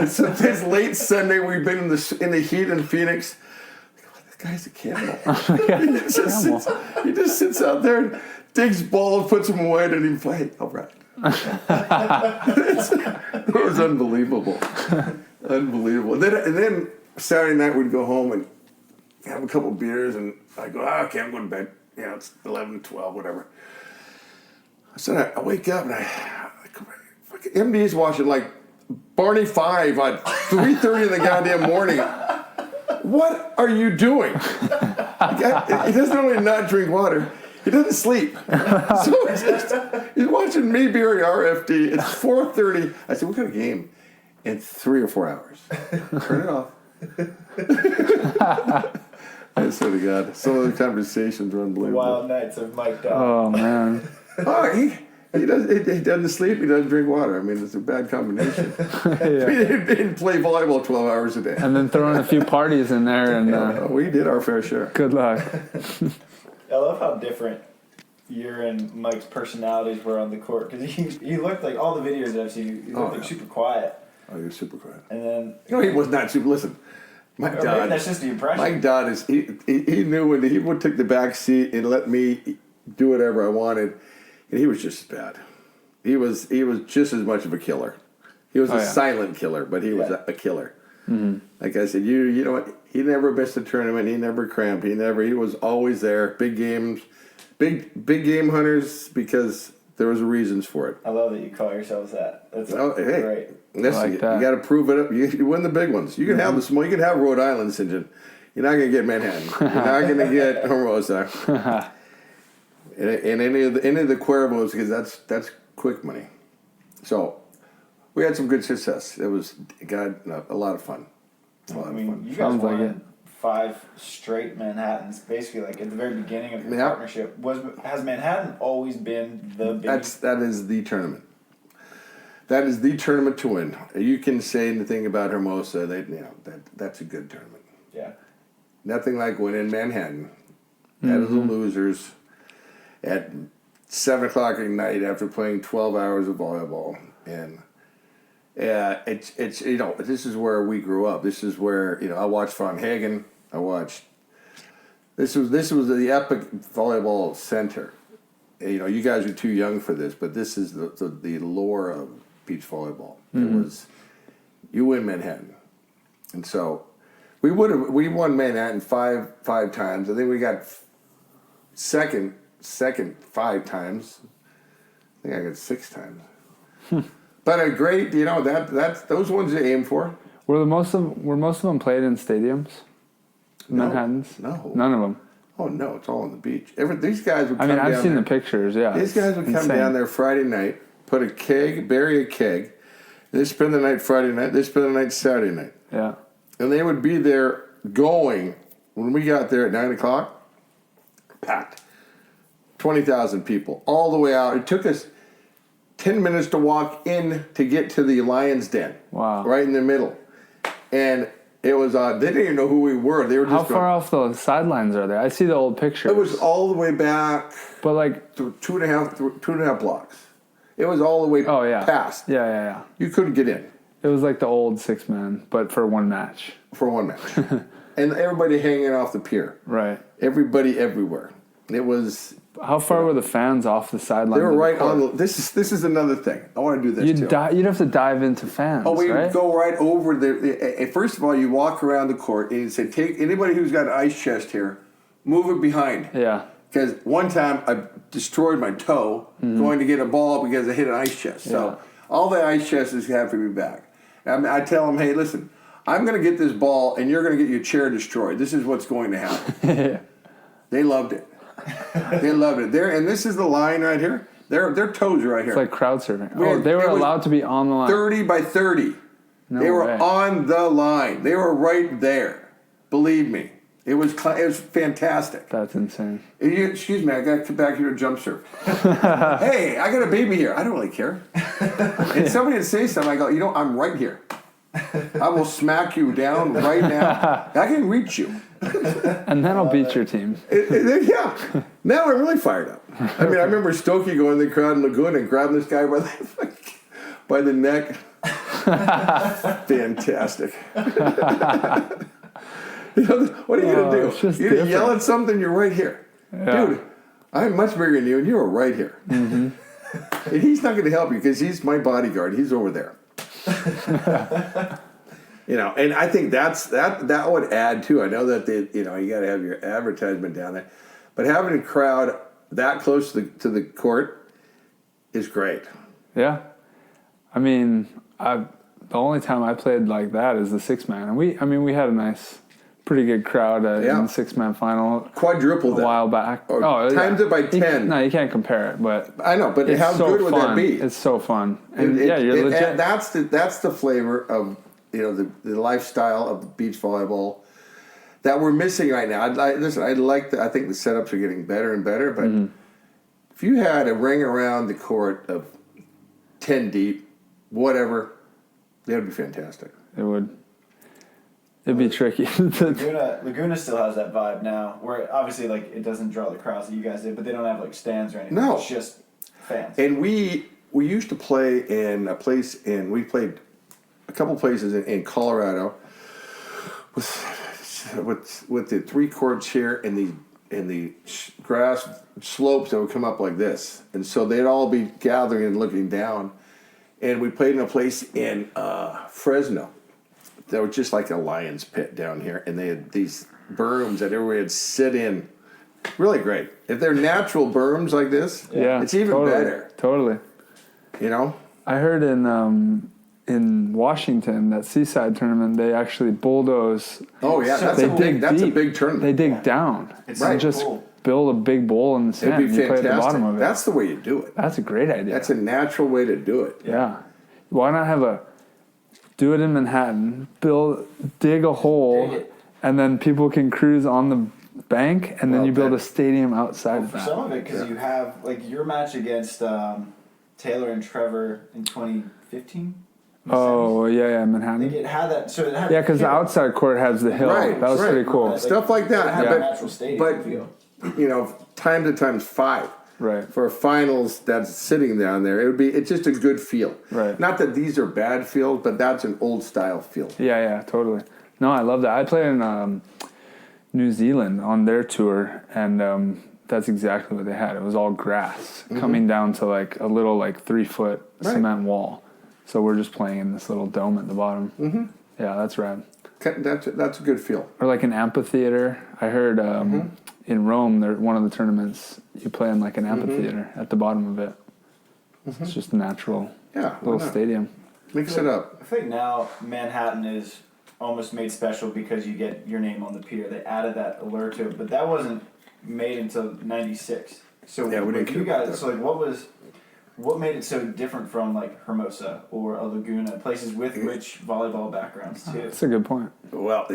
So this late Sunday, we've been in the heat in Phoenix. This guy's a camel. He just sits out there and digs balls, puts them away, and he plays. All right. It was unbelievable. And then Saturday night we'd go home and have a couple beers, and I go, okay, I'm going to bed. It's 11, 12, whatever. So I wake up and fucking MD's watching like Barney 5 at 3:30 in the goddamn morning. What are you doing? He doesn't only not drink water. He doesn't sleep. So he's watching me beer RFD. It's 4:30. I said, we got a game in 3 or 4 hours. Turn it off. I swear to God. Some of the conversations are unbelievable. Wild nights of Mike Dodd. Oh, man. He doesn't sleep. He doesn't drink water. I mean, it's a bad combination. Yeah. He didn't play volleyball 12 hours a day. And then throw in a few parties in there. And we did our fair share. good luck. I love how different your and Mike's personalities were on the court, because he looked like, all the videos that I've seen, he looked like super quiet. Oh, he was super quiet. And then he was not super. Listen, Mike Dodd. That's just the impression. Mike Dodd is he knew when he would take the back seat and let me do whatever I wanted, and he was just as bad. He was just as much of a killer. He was a silent killer, but he was a killer. Mm-hmm. Like I said, you know what? He never missed a tournament. He never cramped. He was always there. Big games, big game hunters, because there was reasons for it. I love that you call yourselves that. That's great. Listen, you got to prove it up. You win the big ones. You can have the small. You can have Rhode Island, Sinjin. You're not going to get Manhattan. You're not going to get Hermosa. and any of the Cuervos, because that's quick money. So we had some good success. It got a lot of fun. You guys Sounds won like it. 5 straight Manhattans, basically, like at the very beginning of your partnership. Has Manhattan always been the big? That is the tournament. That is the tournament to win. You can say anything about Hermosa. That's a good tournament. Yeah. Nothing like winning Manhattan. Out of the losers at 7 o'clock at night after playing 12 hours of volleyball. And it's this is where we grew up. This is where I watched Von Hagen. This was the epic volleyball center. you guys are too young for this, but this is the lore of beach volleyball. It was, you win Manhattan. And so we won Manhattan five times. I think we got second 5 times. I think I got 6 times. But a great, that's those ones you aim for. Were most of them played in stadiums? Manhattans? No. None of them. Oh no, it's all on the beach. These guys would come down I've seen there. the pictures, yeah. These guys would come insane. down there Friday night, bury a keg, and they spend the night Friday night, they spend the night Saturday night. Yeah. And they would be there going, when we got there at 9 o'clock, packed. 20,000 people, all the way out. It took us 10 minutes to walk in to get to the Lion's Den. Wow. Right in the middle. And it was, they didn't even know who we were. They were just How far off the sidelines are they? I see the old pictures. It was all the way back. But like 2.5 blocks. It was all the way past. Yeah. You couldn't get in. It was like the old 6-man, but for one match. For one match. And everybody hanging off the pier. Right. Everybody everywhere. It was... How far were the fans off the sidelines? They were right on the... This is another thing. I want to do this too. You'd have to dive into fans, Oh, we right? would go right over the... First of all, you walk around the court and you say, take anybody who's got an ice chest here, move it behind. Yeah. Because one time I destroyed my toe going to get a ball because I hit an ice chest. So all the ice chests have to be back. I tell them, hey, listen, I'm going to get this ball and you're going to get your chair destroyed. This is what's going to happen. They loved it. They loved it. And this is the line right here. Their toes are right here. It's like crowd surfing. They were allowed to be on the line. 30 by 30. No they were way. on the line. They were right there. Believe me. It was fantastic. That's insane. Excuse me, I got to come back here to jump surf. Hey, I got a baby here. I don't really care. And somebody would say something, I go, I'm right here. I will smack you down right now. I can reach you. And then I'll beat your team. Yeah. Now I'm really fired up. I remember Stokey going in the crowd in Laguna and grabbing this guy by the neck. Fantastic. What are you going to do? You're going to yell at something, you're right here. Yeah. Dude, I'm much bigger than you, and you are right here. Mm-hmm. And he's not going to help you because he's my bodyguard. He's over there. And I think that would add too. I know that you got to have your advertisement down there, but having a crowd that close to the court is great. Yeah, the only time I played like that is the 6-man, and we had a pretty good crowd in the 6-man final. Quadruple that. A while back. Times it by 10. You can't compare it, but I know. But how good would that be? It's so fun, and you're legit. That's the flavor of the lifestyle of beach volleyball that we're missing right now. I think the setups are getting better and better, but if you had a ring around the court of 10 deep, whatever, that would be fantastic. It would. It'd be tricky. Laguna still has that vibe now, where obviously it doesn't draw the crowds that you guys did, but they don't have stands or anything. No, it's just fans. And we used to play in a place, and we played a couple places in Colorado with the 3 courts here and the grass slopes that would come up like this, and so they'd all be gathering and looking down. And we played in a place in Fresno. That was just like a lion's pit down here, and they had these berms that everybody would sit in. Really great. If they're natural berms like this, it's even better. Totally. I heard in Washington, that Seaside tournament, they actually bulldoze. Oh yeah, that's a big tournament. They dig down. It's just build a big bowl in the sand. It'd be fantastic. You play at the bottom of it. That's the way you do it. That's a great idea. That's a natural way to do it. Yeah. Why not do it in Manhattan, dig a hole, and then people can cruise on the bank, and then you build a stadium outside of that. Some of it, because you have, your match against Taylor and Trevor in 2015. Oh, yeah, Manhattan. It had that. So it had because the outside court has the hill. Right, that was pretty cool. Stuff like that. It had a natural stadium feel. Time to times 5. Right. For finals that's sitting down there, it's just a good feel. Right. Not that these are bad fields, but that's an old style feel. Yeah, totally. No, I love that. I played in New Zealand on their tour, and that's exactly what they had. It was all grass coming down to like a little like 3-foot cement wall. So we're just playing in this little dome at the bottom. Mm-hmm. Yeah, that's rad. That's a good feel. Or like an amphitheater. I heard in Rome, one of the tournaments, you play in like an amphitheater at the bottom of it. It's just a natural little stadium. Mix it up. I think now Manhattan is almost made special because you get your name on the pier. They added that alert to it, but that wasn't made until '96. So yeah, we didn't you guys. So like, what made it so different from like Hermosa or a Laguna, places with rich volleyball backgrounds too? That's a good point. Well,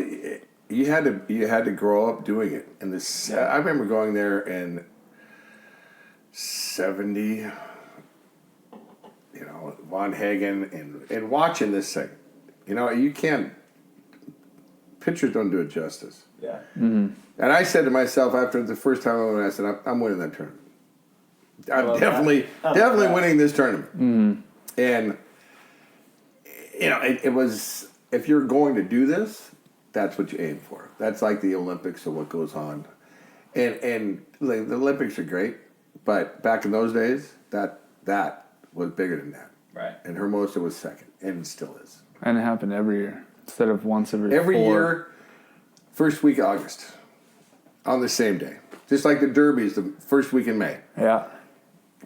you had to grow up doing it, and this I remember going there in '70. You know, Von Hagen and watching this thing. You know, you can't. Pictures don't do it justice. Yeah. Mm-hmm. And I said to myself after the first time I went, I said, I'm winning that tournament. I'm definitely winning this tournament. Mm-hmm. And, you know, it was, if you're going to do this, that's what you aim for. That's like the Olympics of what goes on. And like, the Olympics are great, but back in those days, that was bigger than that. Right. And Hermosa was second, and it still is. And it happened every year instead of once every 4. Year, first week of August, on the same day. Just like the Derby's the first week in May. Yeah.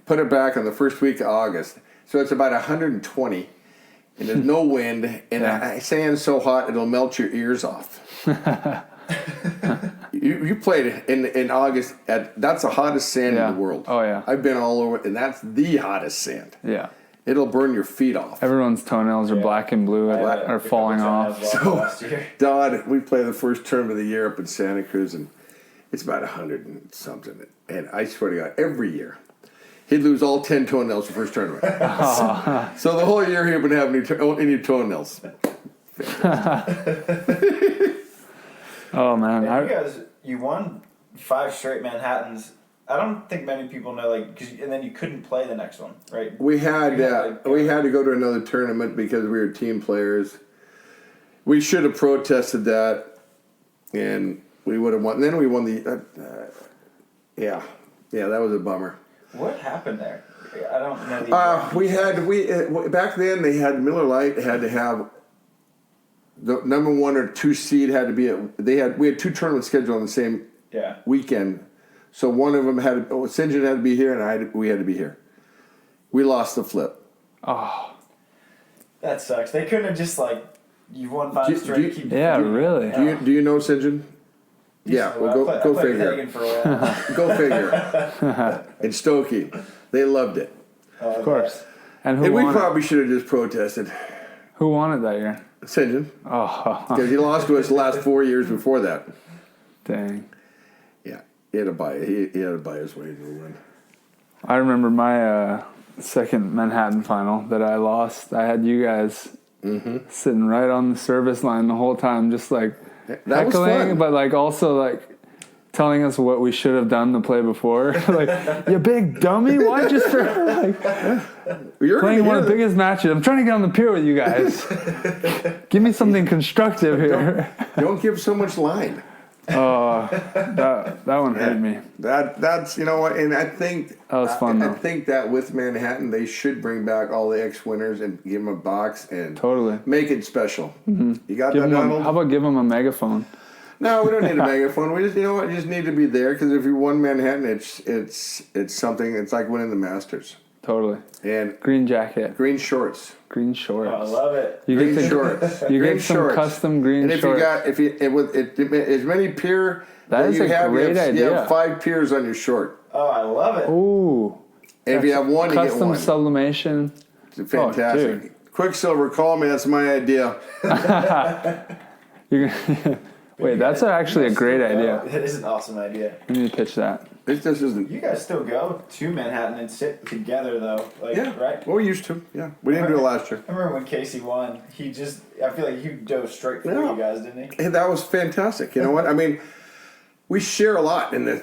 Put it back on the first week of August. So it's about 120, and there's no wind, and sand's so hot it'll melt your ears off. You played in August that's the hottest sand in the world. Oh yeah. I've been all over, and that's the hottest sand. Yeah. It'll burn your feet off. Everyone's toenails are black and blue are falling off. So, Dodd, we play the first tournament of the year up in Santa Cruz, and it's about 100 and something. And I swear to God, every year, he'd lose all 10 toenails the first tournament. So the whole year he wouldn't have any toenails. Oh, man. You won 5 straight Manhattans. I don't think many people know, like, and then you couldn't play the next one, right? We had to go to another tournament because we were team players. We should have protested that, and we would have won. And then we won the. That was a bummer. What happened there? I don't know. We back then they had Miller Lite had to have the number 1 or 2 seed had to be we had 2 tournaments scheduled on the same weekend. So one of them Sinjin had to be here, and we had to be here. We lost the flip. Oh, that sucks. They couldn't have just you've won 5 straight. Really? Do you know Sinjin? Yeah, well, go figure. Go figure. And Stokey, they loved it. Of course. And we probably should have just protested. Who won it that year? Sinjin. Oh, because he lost to us the last 4 years before that. Dang. He had to buy his way to win. I remember my second Manhattan final that I lost. I had you guys sitting right on the service line the whole time, just heckling, but also telling us what we should have done the play before. You big dummy! Why just you're playing one of the biggest matches? I'm trying to get on the pier with you guys. Give me something constructive here. Don't give so much line. Oh, that one hurt me. That's and I think that was fun. I think that with Manhattan they should bring back all the ex-winners and give them a box and totally make it special. Mm-hmm. You got that, Donald? How about give them a megaphone? No, we don't need a megaphone. We just you just need to be there because if you won Manhattan, it's something. It's like winning the Masters. Totally. And green jacket, green shorts. Green shorts. Oh, I love it. You green get shorts. You get some shorts. custom green and shorts. If you as many pier that is you a great idea. You have 5 piers on your short. Oh, I love it. Ooh. And if you have one, you get one. Custom sublimation. It's fantastic. Oh, Quicksilver, call me. That's my idea. Wait, that's actually a great idea. It is an awesome idea. We need to pitch that. It just isn't. You guys still go to Manhattan and sit together, though. Right? Well, we used to. Yeah. We didn't do it last year. I remember when Casey won, I feel like he dove straight for you guys, didn't he? Hey, that was fantastic. You know what? I mean, we share a lot in this.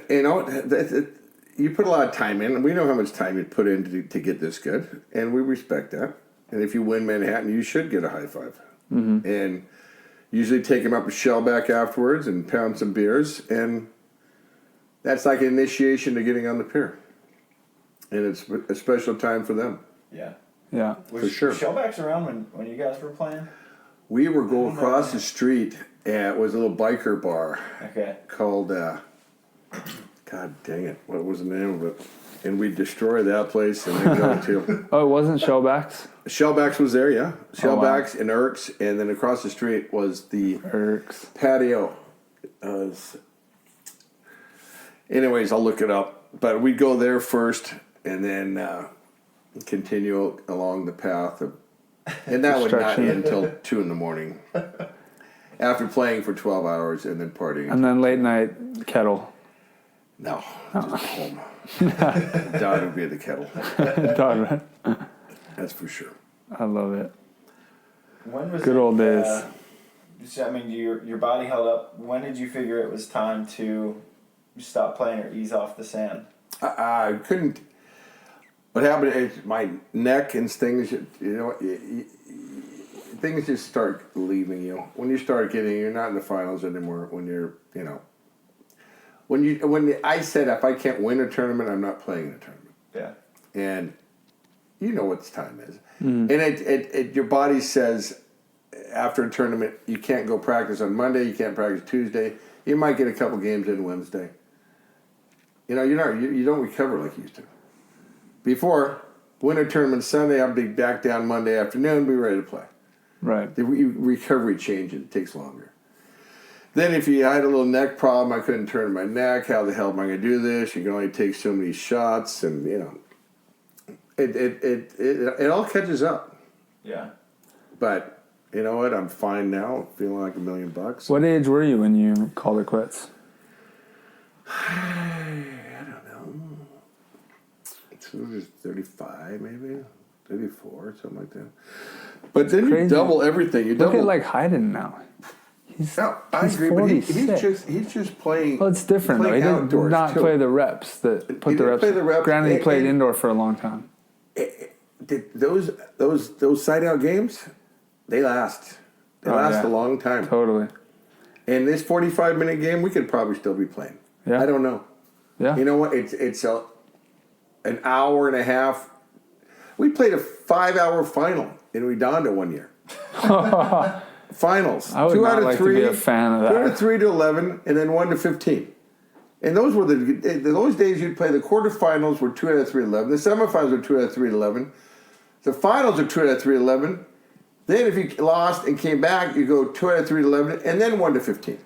You put a lot of time in, and we know how much time you put in to get this good, and we respect that. And if you win Manhattan, you should get a high five. Mm-hmm. And usually take him up a Shellback afterwards and pound some beers, and that's like an initiation to getting on the pier. And it's a special time for them. Yeah. Yeah. Was sure. Shellbacks around when you guys were playing? We were going across the street, and it was a little biker bar called, God dang it, what was the name of it? And we destroyed that place, and then go to... Oh, it wasn't Shellbacks? Shellbacks was there, yeah. Shellbacks wow. and Irks, and then across the street was the Irks patio. Anyways, I'll look it up. But we'd go there first, and then continue along the path. And that would not end until 2 in the morning. After playing for 12 hours and then partying. And then late night kettle. No, just home. Dodd would be at the kettle. Dodd, right? That's for sure. I love it. When was Good old days. I mean, your body held up. When did you figure it was time to stop playing or ease off the sand? I couldn't. What happened is my neck and things, things just start leaving you. When you start getting, you're not in the finals anymore. When you're, when I said if I can't win a tournament, I'm not playing in a tournament. Yeah. And you know what time is. And it your body says after a tournament, you can't go practice on Monday, you can't practice Tuesday. You might get a couple games in Wednesday. You don't recover like you used to. Before, winter tournament Sunday, I'll be back down Monday afternoon, be ready to play. Right. The recovery changes, it takes longer. Then if you had a little neck problem, I couldn't turn my neck, how the hell am I going to do this? You can only take so many shots, and, it all catches up. Yeah. But, you know what, I'm fine now, feeling like $1 million. What age were you when you called it quits? I don't know. It was 35, maybe 34, something like that. But then you double everything. You Look double. at like Hayden now. I agree, but he's just playing. Well, it's different though. He did not play the reps that put the reps. Play the reps. Granted, he played indoor for a long time. Those side out games, they last. They last a long time. Totally. And this 45-minute game, we could probably still be playing. Yeah. I don't know. Yeah. You know what? It's an hour and a half. We played a 5-hour final in Redondo one year. Finals. I would 2 not out of like 3, to be a fan of that. 2 out of 3 to 11, and then 1 to 15. And those were those days you'd play the quarterfinals were 2 out of 3 11. The semifinals were 2 out of 3 11. The finals are 2 out of 3 11. Then if you lost and came back, you go 2 out of 3 11, and then 1 to 15.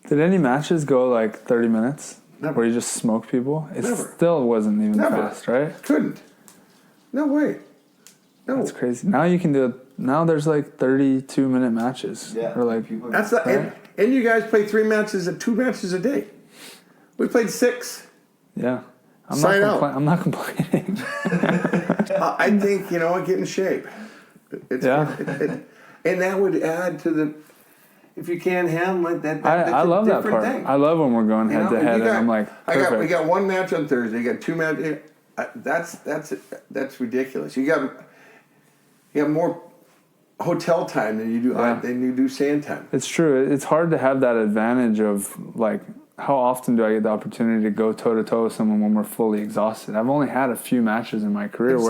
Did any matches go like 30 minutes? Never. Where you just smoke people? It Never. still wasn't even Never. fast, right? Couldn't. No way. No. That's crazy. Now you can do it. Now there's like 32-minute matches. Yeah. Or like, That's the, and you guys play 2 matches a day. We played 6. yeah. I'm not complaining. I think, get in shape. And that would add to the, if you can't handle it, that's I love that part. thing. I love when we're going head to head, and I'm like, perfect. We got 1 match on Thursday. You got 2 matches. That's ridiculous. You got more hotel time than you do sand time. It's true. It's hard to have that advantage of like, how often do I get the opportunity to go toe to toe with someone when we're fully exhausted? I've only had a few matches in my career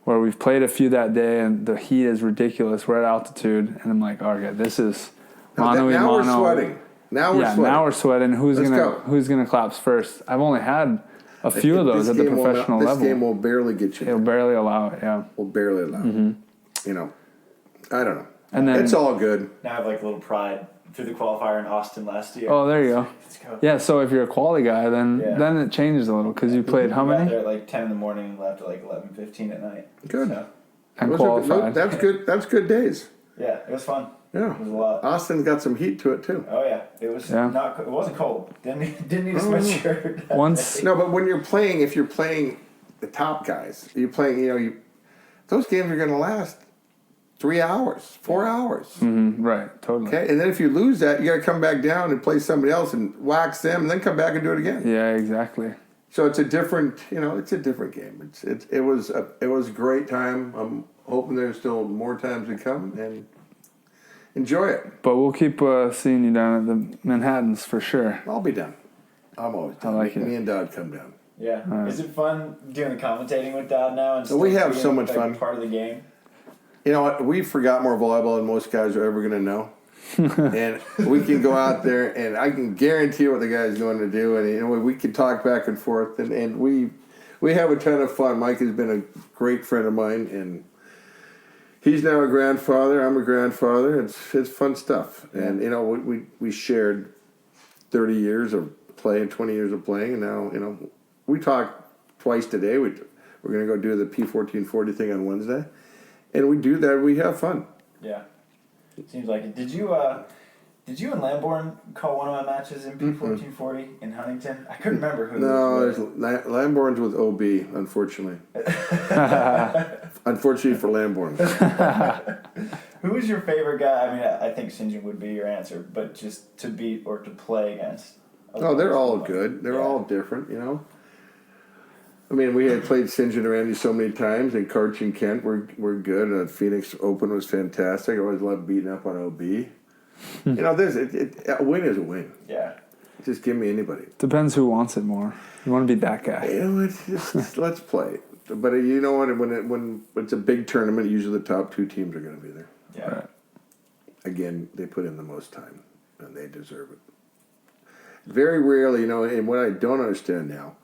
where we've played a few that day, and the heat is ridiculous. We're at altitude, and I'm like, okay, this is mano now mano. We're sweating. Now we're sweating. Who's gonna collapse first? I've only had a few of those at the professional level. This game will barely get you. It'll barely allow it. Yeah. Will barely allow it. I don't know. And then it's all good. Now I have like a little pride through the qualifier in Austin last year. Oh, there you go. Let's go. Yeah, so if you're a quali guy, then it changes a little because you played how many? We got there at like 10 in the morning and left at like 11:15 at night. Good. So, And qualified. That's good. That's good days. yeah, it was fun. Yeah. It was a lot. Austin's got some heat to it too. Oh yeah, it was not. It wasn't cold. Didn't need a sweatshirt. Once No, but when if you're playing the top guys, you're playing. Those games are going to last 3 hours, 4 hours. right, totally. Okay, and then if you lose that, you got to come back down and play somebody else and wax them, and then come back and do it again. Yeah, exactly. So it's a different, it's a different game. It was a great time. I'm hoping there's still more times to come and enjoy it. But we'll keep seeing you down at the Manhattans for sure. I'll be done. I'm always down. I like it. Me and Dodd come down. Yeah. Right. Is it fun doing the commentating with Dodd now? And We have being, so much like, fun. Part of the game. You know what? We forgot more volleyball than most guys are ever going to know. And we can go out there, and I can guarantee what the guy's going to do. And we can talk back and forth, and we have a ton of fun. Mike has been a great friend of mine, and he's now a grandfather. I'm a grandfather. It's fun stuff. And we shared 30 years of playing, 20 years of playing, and now we talk twice today. We're going to go do the P1440 thing on Wednesday, and we do that. We have fun. Yeah. Seems like it. Did you and Lambourne call one of my matches in P1440 in Huntington? I couldn't remember who. No, Lambourne's with OB, unfortunately. Unfortunately for Lambourne. Who was your favorite guy? I mean, I think Sinjin would be your answer, but just to beat or to play against. Oh, they're all good. They're all different, I mean, we had played Sinjin and Randy so many times, and Karch and Kent were good. Phoenix Open was fantastic. I always loved beating up on OB. A win is a win. Yeah. Just give me anybody. Depends who wants it more. You want to be that guy. Just let's play. But you know what? When it's a big tournament, usually the top two teams are going to be there. Yeah. Right. Again, they put in the most time, and they deserve it. Very rarely, and what I don't understand now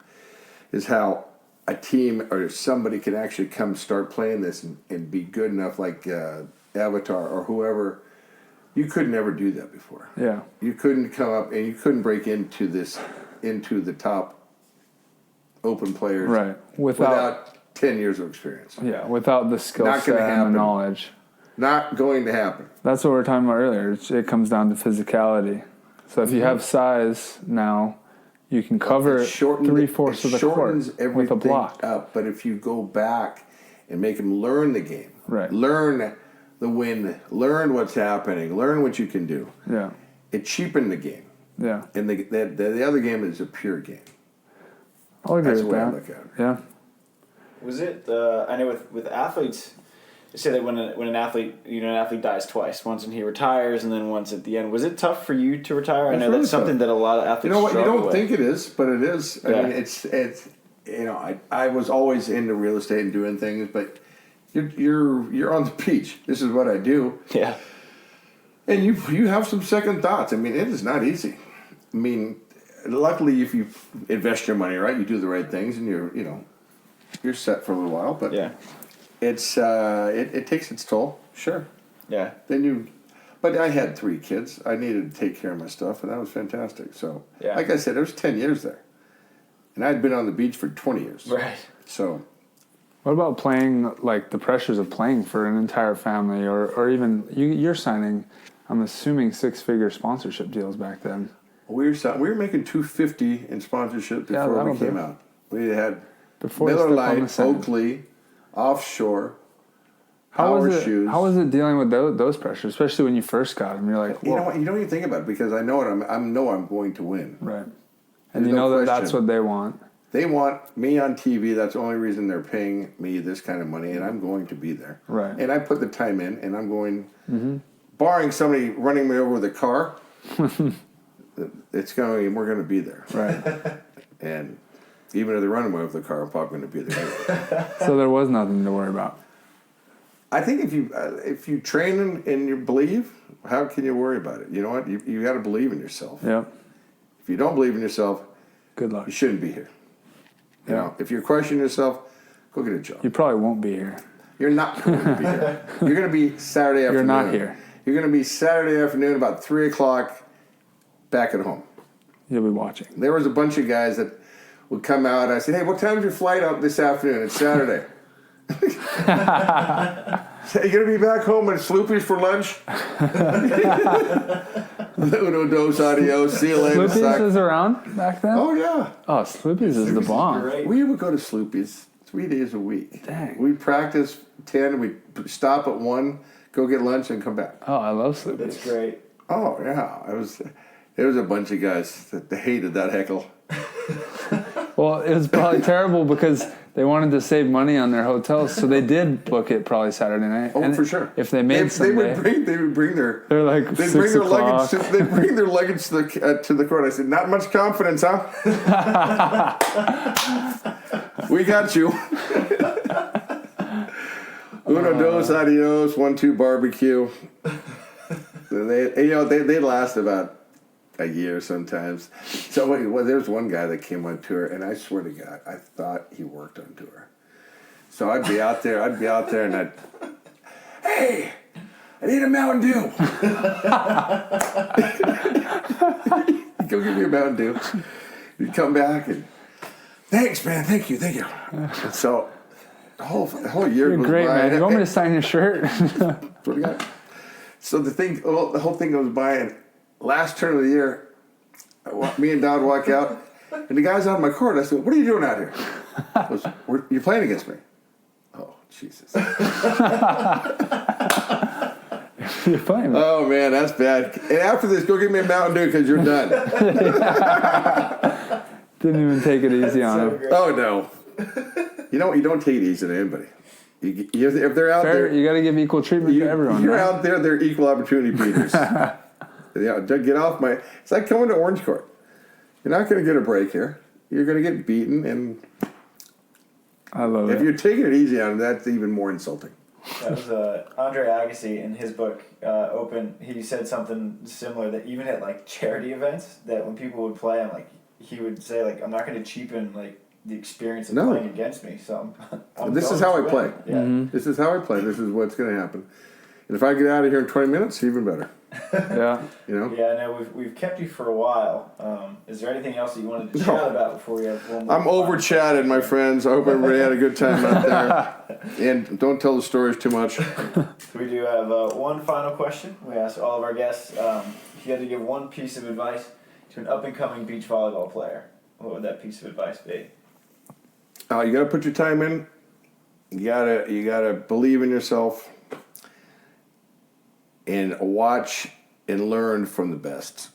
is how a team or somebody can actually come start playing this and be good enough, like Avatar or whoever. You could never do that before. Yeah. You couldn't come up and you couldn't break into the top open players. Right. Without 10 years of experience. Yeah, without the skill Not set gonna and the happen. knowledge. Not going to happen. That's what we were talking about earlier. It comes down to physicality. So if you have size now, you can cover 3/4 of the court with a block. Up, but if you go back and make them learn the game, Right. learn the win, learn what's happening, learn what you can do, Yeah. it cheapened the game. Yeah. And the other game is a pure game. I'll agree That's with the way I that. look at it. Yeah. Was it? I know with athletes, they say that when an athlete dies twice, once when he retires and then once at the end. Was it tough for you to retire? I know really that's something tough. that a lot of athletes. You know what? You struggle don't with. think it is, but it is. Yeah. I mean, it's. I was always into real estate and doing things, but you're on the beach. This is what I do. Yeah. And you have some second thoughts. I mean, it is not easy. I mean, luckily, if you invest your money right, you do the right things, and you're set for a little while. But Yeah. it's it takes its toll. Sure. Yeah. But I had 3 kids. I needed to take care of my stuff, and that was fantastic. So, Yeah. like I said, there was 10 years there, and I'd been on the beach for 20 years. Right. So, What about playing, like the pressures of playing for an entire family, or even you're signing, I'm assuming 6-figure sponsorship deals back then. we were making $250 in sponsorship Yeah, before that'll we came do. out. We had Before you Miller step on the Lite, sand. Oakley, Offshore, How Power was it? Shoes. How was it dealing with those pressures, especially when you first got them? You're like, You know whoa. what? You don't even think about it because I know what I'm going to win. Right. There's And you no know that question. that's what they want. They want me on TV. That's the only reason they're paying me this kind of money, and I'm going to be there. Right. And I put the time in, and I'm going, barring somebody running me over with a car, we're going to be there. Right. And even if they're running away with the car, I'm probably going to be there. Anyway. So there was nothing to worry about. I think if you train and you believe, how can you worry about it? You know what? You got to believe in yourself. Yep. If you don't believe in yourself, Good luck. you shouldn't be here. You know, if you're questioning yourself, go get a job. You probably won't be here. You're not going to be here. You're going to be Saturday afternoon. You're not here. You're going to be Saturday afternoon about 3 o'clock back at home. You'll be watching. There was a bunch of guys that would come out. I said, hey, what time's your flight out this afternoon? It's Saturday. So you going to be back home at Sloopy's for lunch? Uno, dos, adios. See you later. Sloopy's suck. was around back then? Oh, yeah. Oh, Sloopy's is the bomb. Great. We would go to Sloopy's 3 days a week. Dang. We practice 10. We stop at 1, go get lunch, and come back. Oh, I love Sloopy's. That's great. Oh, yeah. There was a bunch of guys that hated that heckle. Well, it was probably terrible because they wanted to save money on their hotels, so they did book it probably Saturday night. Oh, and for sure. If they made Sunday, they would bring their. they're like They'd 6 bring their o'clock. luggage. They'd bring their luggage to the court. I said, "Not much confidence, huh? We got you." Uno, dos, adios, 1-2 barbecue. They last about a year sometimes. So there's one guy that came on tour, and I swear to God, I thought he worked on tour. So I'd be out there, and I'd, hey, I need a Mountain Dew. Go give me a Mountain Dew. You'd come back and, thanks, man, thank you. And so the whole year You're goes great, by. man. You want me to sign your shirt? What do you got? So the whole thing goes by, and last turn of the year, me and Dodd walk out, and the guy's on my court. I said, "What are you doing out here?" He goes, "You're playing against me." Oh, Jesus. You're playing. Oh, man, that's bad. And after this, go get me a Mountain Dew because you're done. Didn't even take it easy on him. Great. Oh, no. You know what? You don't take it easy to anybody. If they're out there, You got to give equal treatment to everyone. You're right? out there, they're equal opportunity beaters. Get off my. It's like coming to Orange Court. You're not going to get a break here. You're going to get beaten, and I love it. if you're taking it easy on them, that's even more insulting. That was Andre Agassi in his book Open. He said something similar that even at like charity events, that when people would play, he would say like, I'm not going to cheapen like the experience of playing against me. So This is how I play. Yeah. Mm-hmm. This is how I play. This is what's going to happen. And if I get out of here in 20 minutes, even better. Yeah. You know. Yeah, no, we've kept you for a while. Is there anything else that you wanted to chat about before we have one more? I'm over chatted, my friends. I hope everybody had a good time out there. And don't tell the stories too much. We do have one final question. We ask all of our guests if you had to give one piece of advice to an up-and-coming beach volleyball player, what would that piece of advice be? You got to put your time in. You gotta believe in yourself. And watch and learn from the best.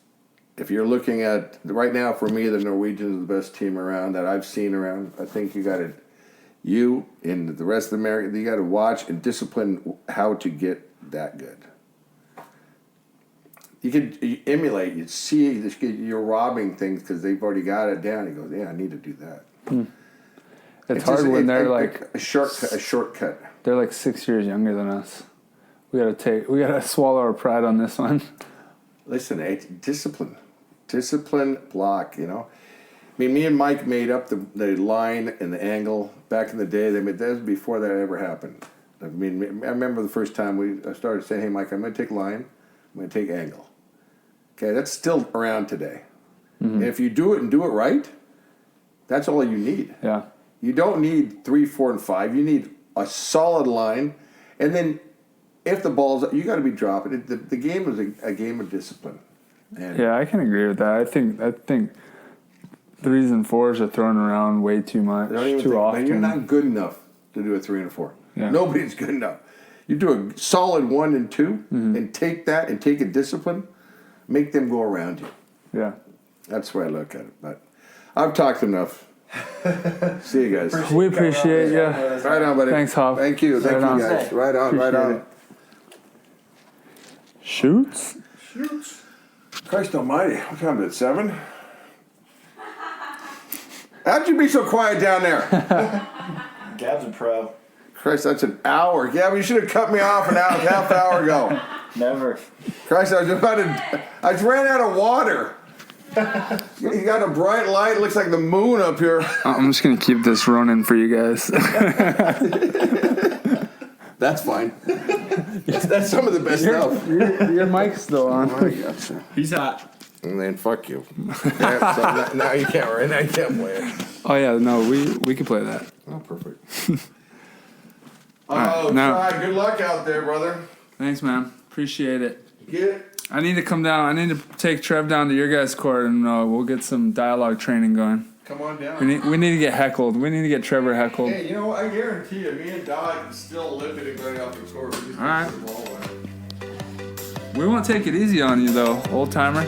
If you're looking at, right now for me, the Norwegians are the best team around that I've seen around. I think you and the rest of America, you got to watch and discipline how to get that good. You emulate, you see you're robbing things because they've already got it down. He goes, yeah, I need to do that. It's hard when they're like a shortcut. They're like 6 years younger than us. We gotta swallow our pride on this one. Listen, it's discipline, block. You know, I mean, me and Mike made up the line and the angle back in the day. That was before that ever happened. I mean, I remember the first time I started saying, "Hey, Mike, I'm going to take line, I'm going to take angle." Okay, that's still around today. Mm-hmm. And if you do it and do it right, that's all you need. Yeah. You don't need 3, 4, and 5. You need a solid line, and then. If the ball's, you got to be dropping it. The game is a game of discipline. And Yeah, I can agree with that. I think 3s and 4s are thrown around way too much, too often. Man, you're not good enough to do a 3 and a 4. Yeah. Nobody's good enough. You do a solid 1 and 2, and take that and take a discipline, make them go around you. Yeah. That's the way I look at it. But I've talked enough. See you guys. We appreciate you. Right on, buddy. Thanks, Hoff. Thank you. Thank Right you, on. guys. Right on. Right Appreciate on. it. Shoots? Christ almighty. What time is it? 7? How'd you be so quiet down there? Gab's a pro. Christ, that's an hour. Yeah, but you should have cut me off half hour ago. Never. Christ, I just ran out of water. You got a bright light. It looks like the moon up here. I'm just going to keep this running for you guys. That's fine. That's some of the best stuff. Your mic's still on. I gotcha. He's hot. And then fuck you. Yeah, so now you can't. Now you can't play it. Oh yeah, no, we can play that. Oh, perfect. right, now- Try. Good luck out there, brother. Thanks, man. Appreciate it. Get it. I need to come down. I need to take Trev down to your guys' court, and we'll get some dialogue training going. Come on down. We need to get heckled. We need to get Trevor heckled. Hey, you know what? I guarantee you, me and Dodd can still lift it and right off the court. All right. We won't take it easy on you, though, old timer.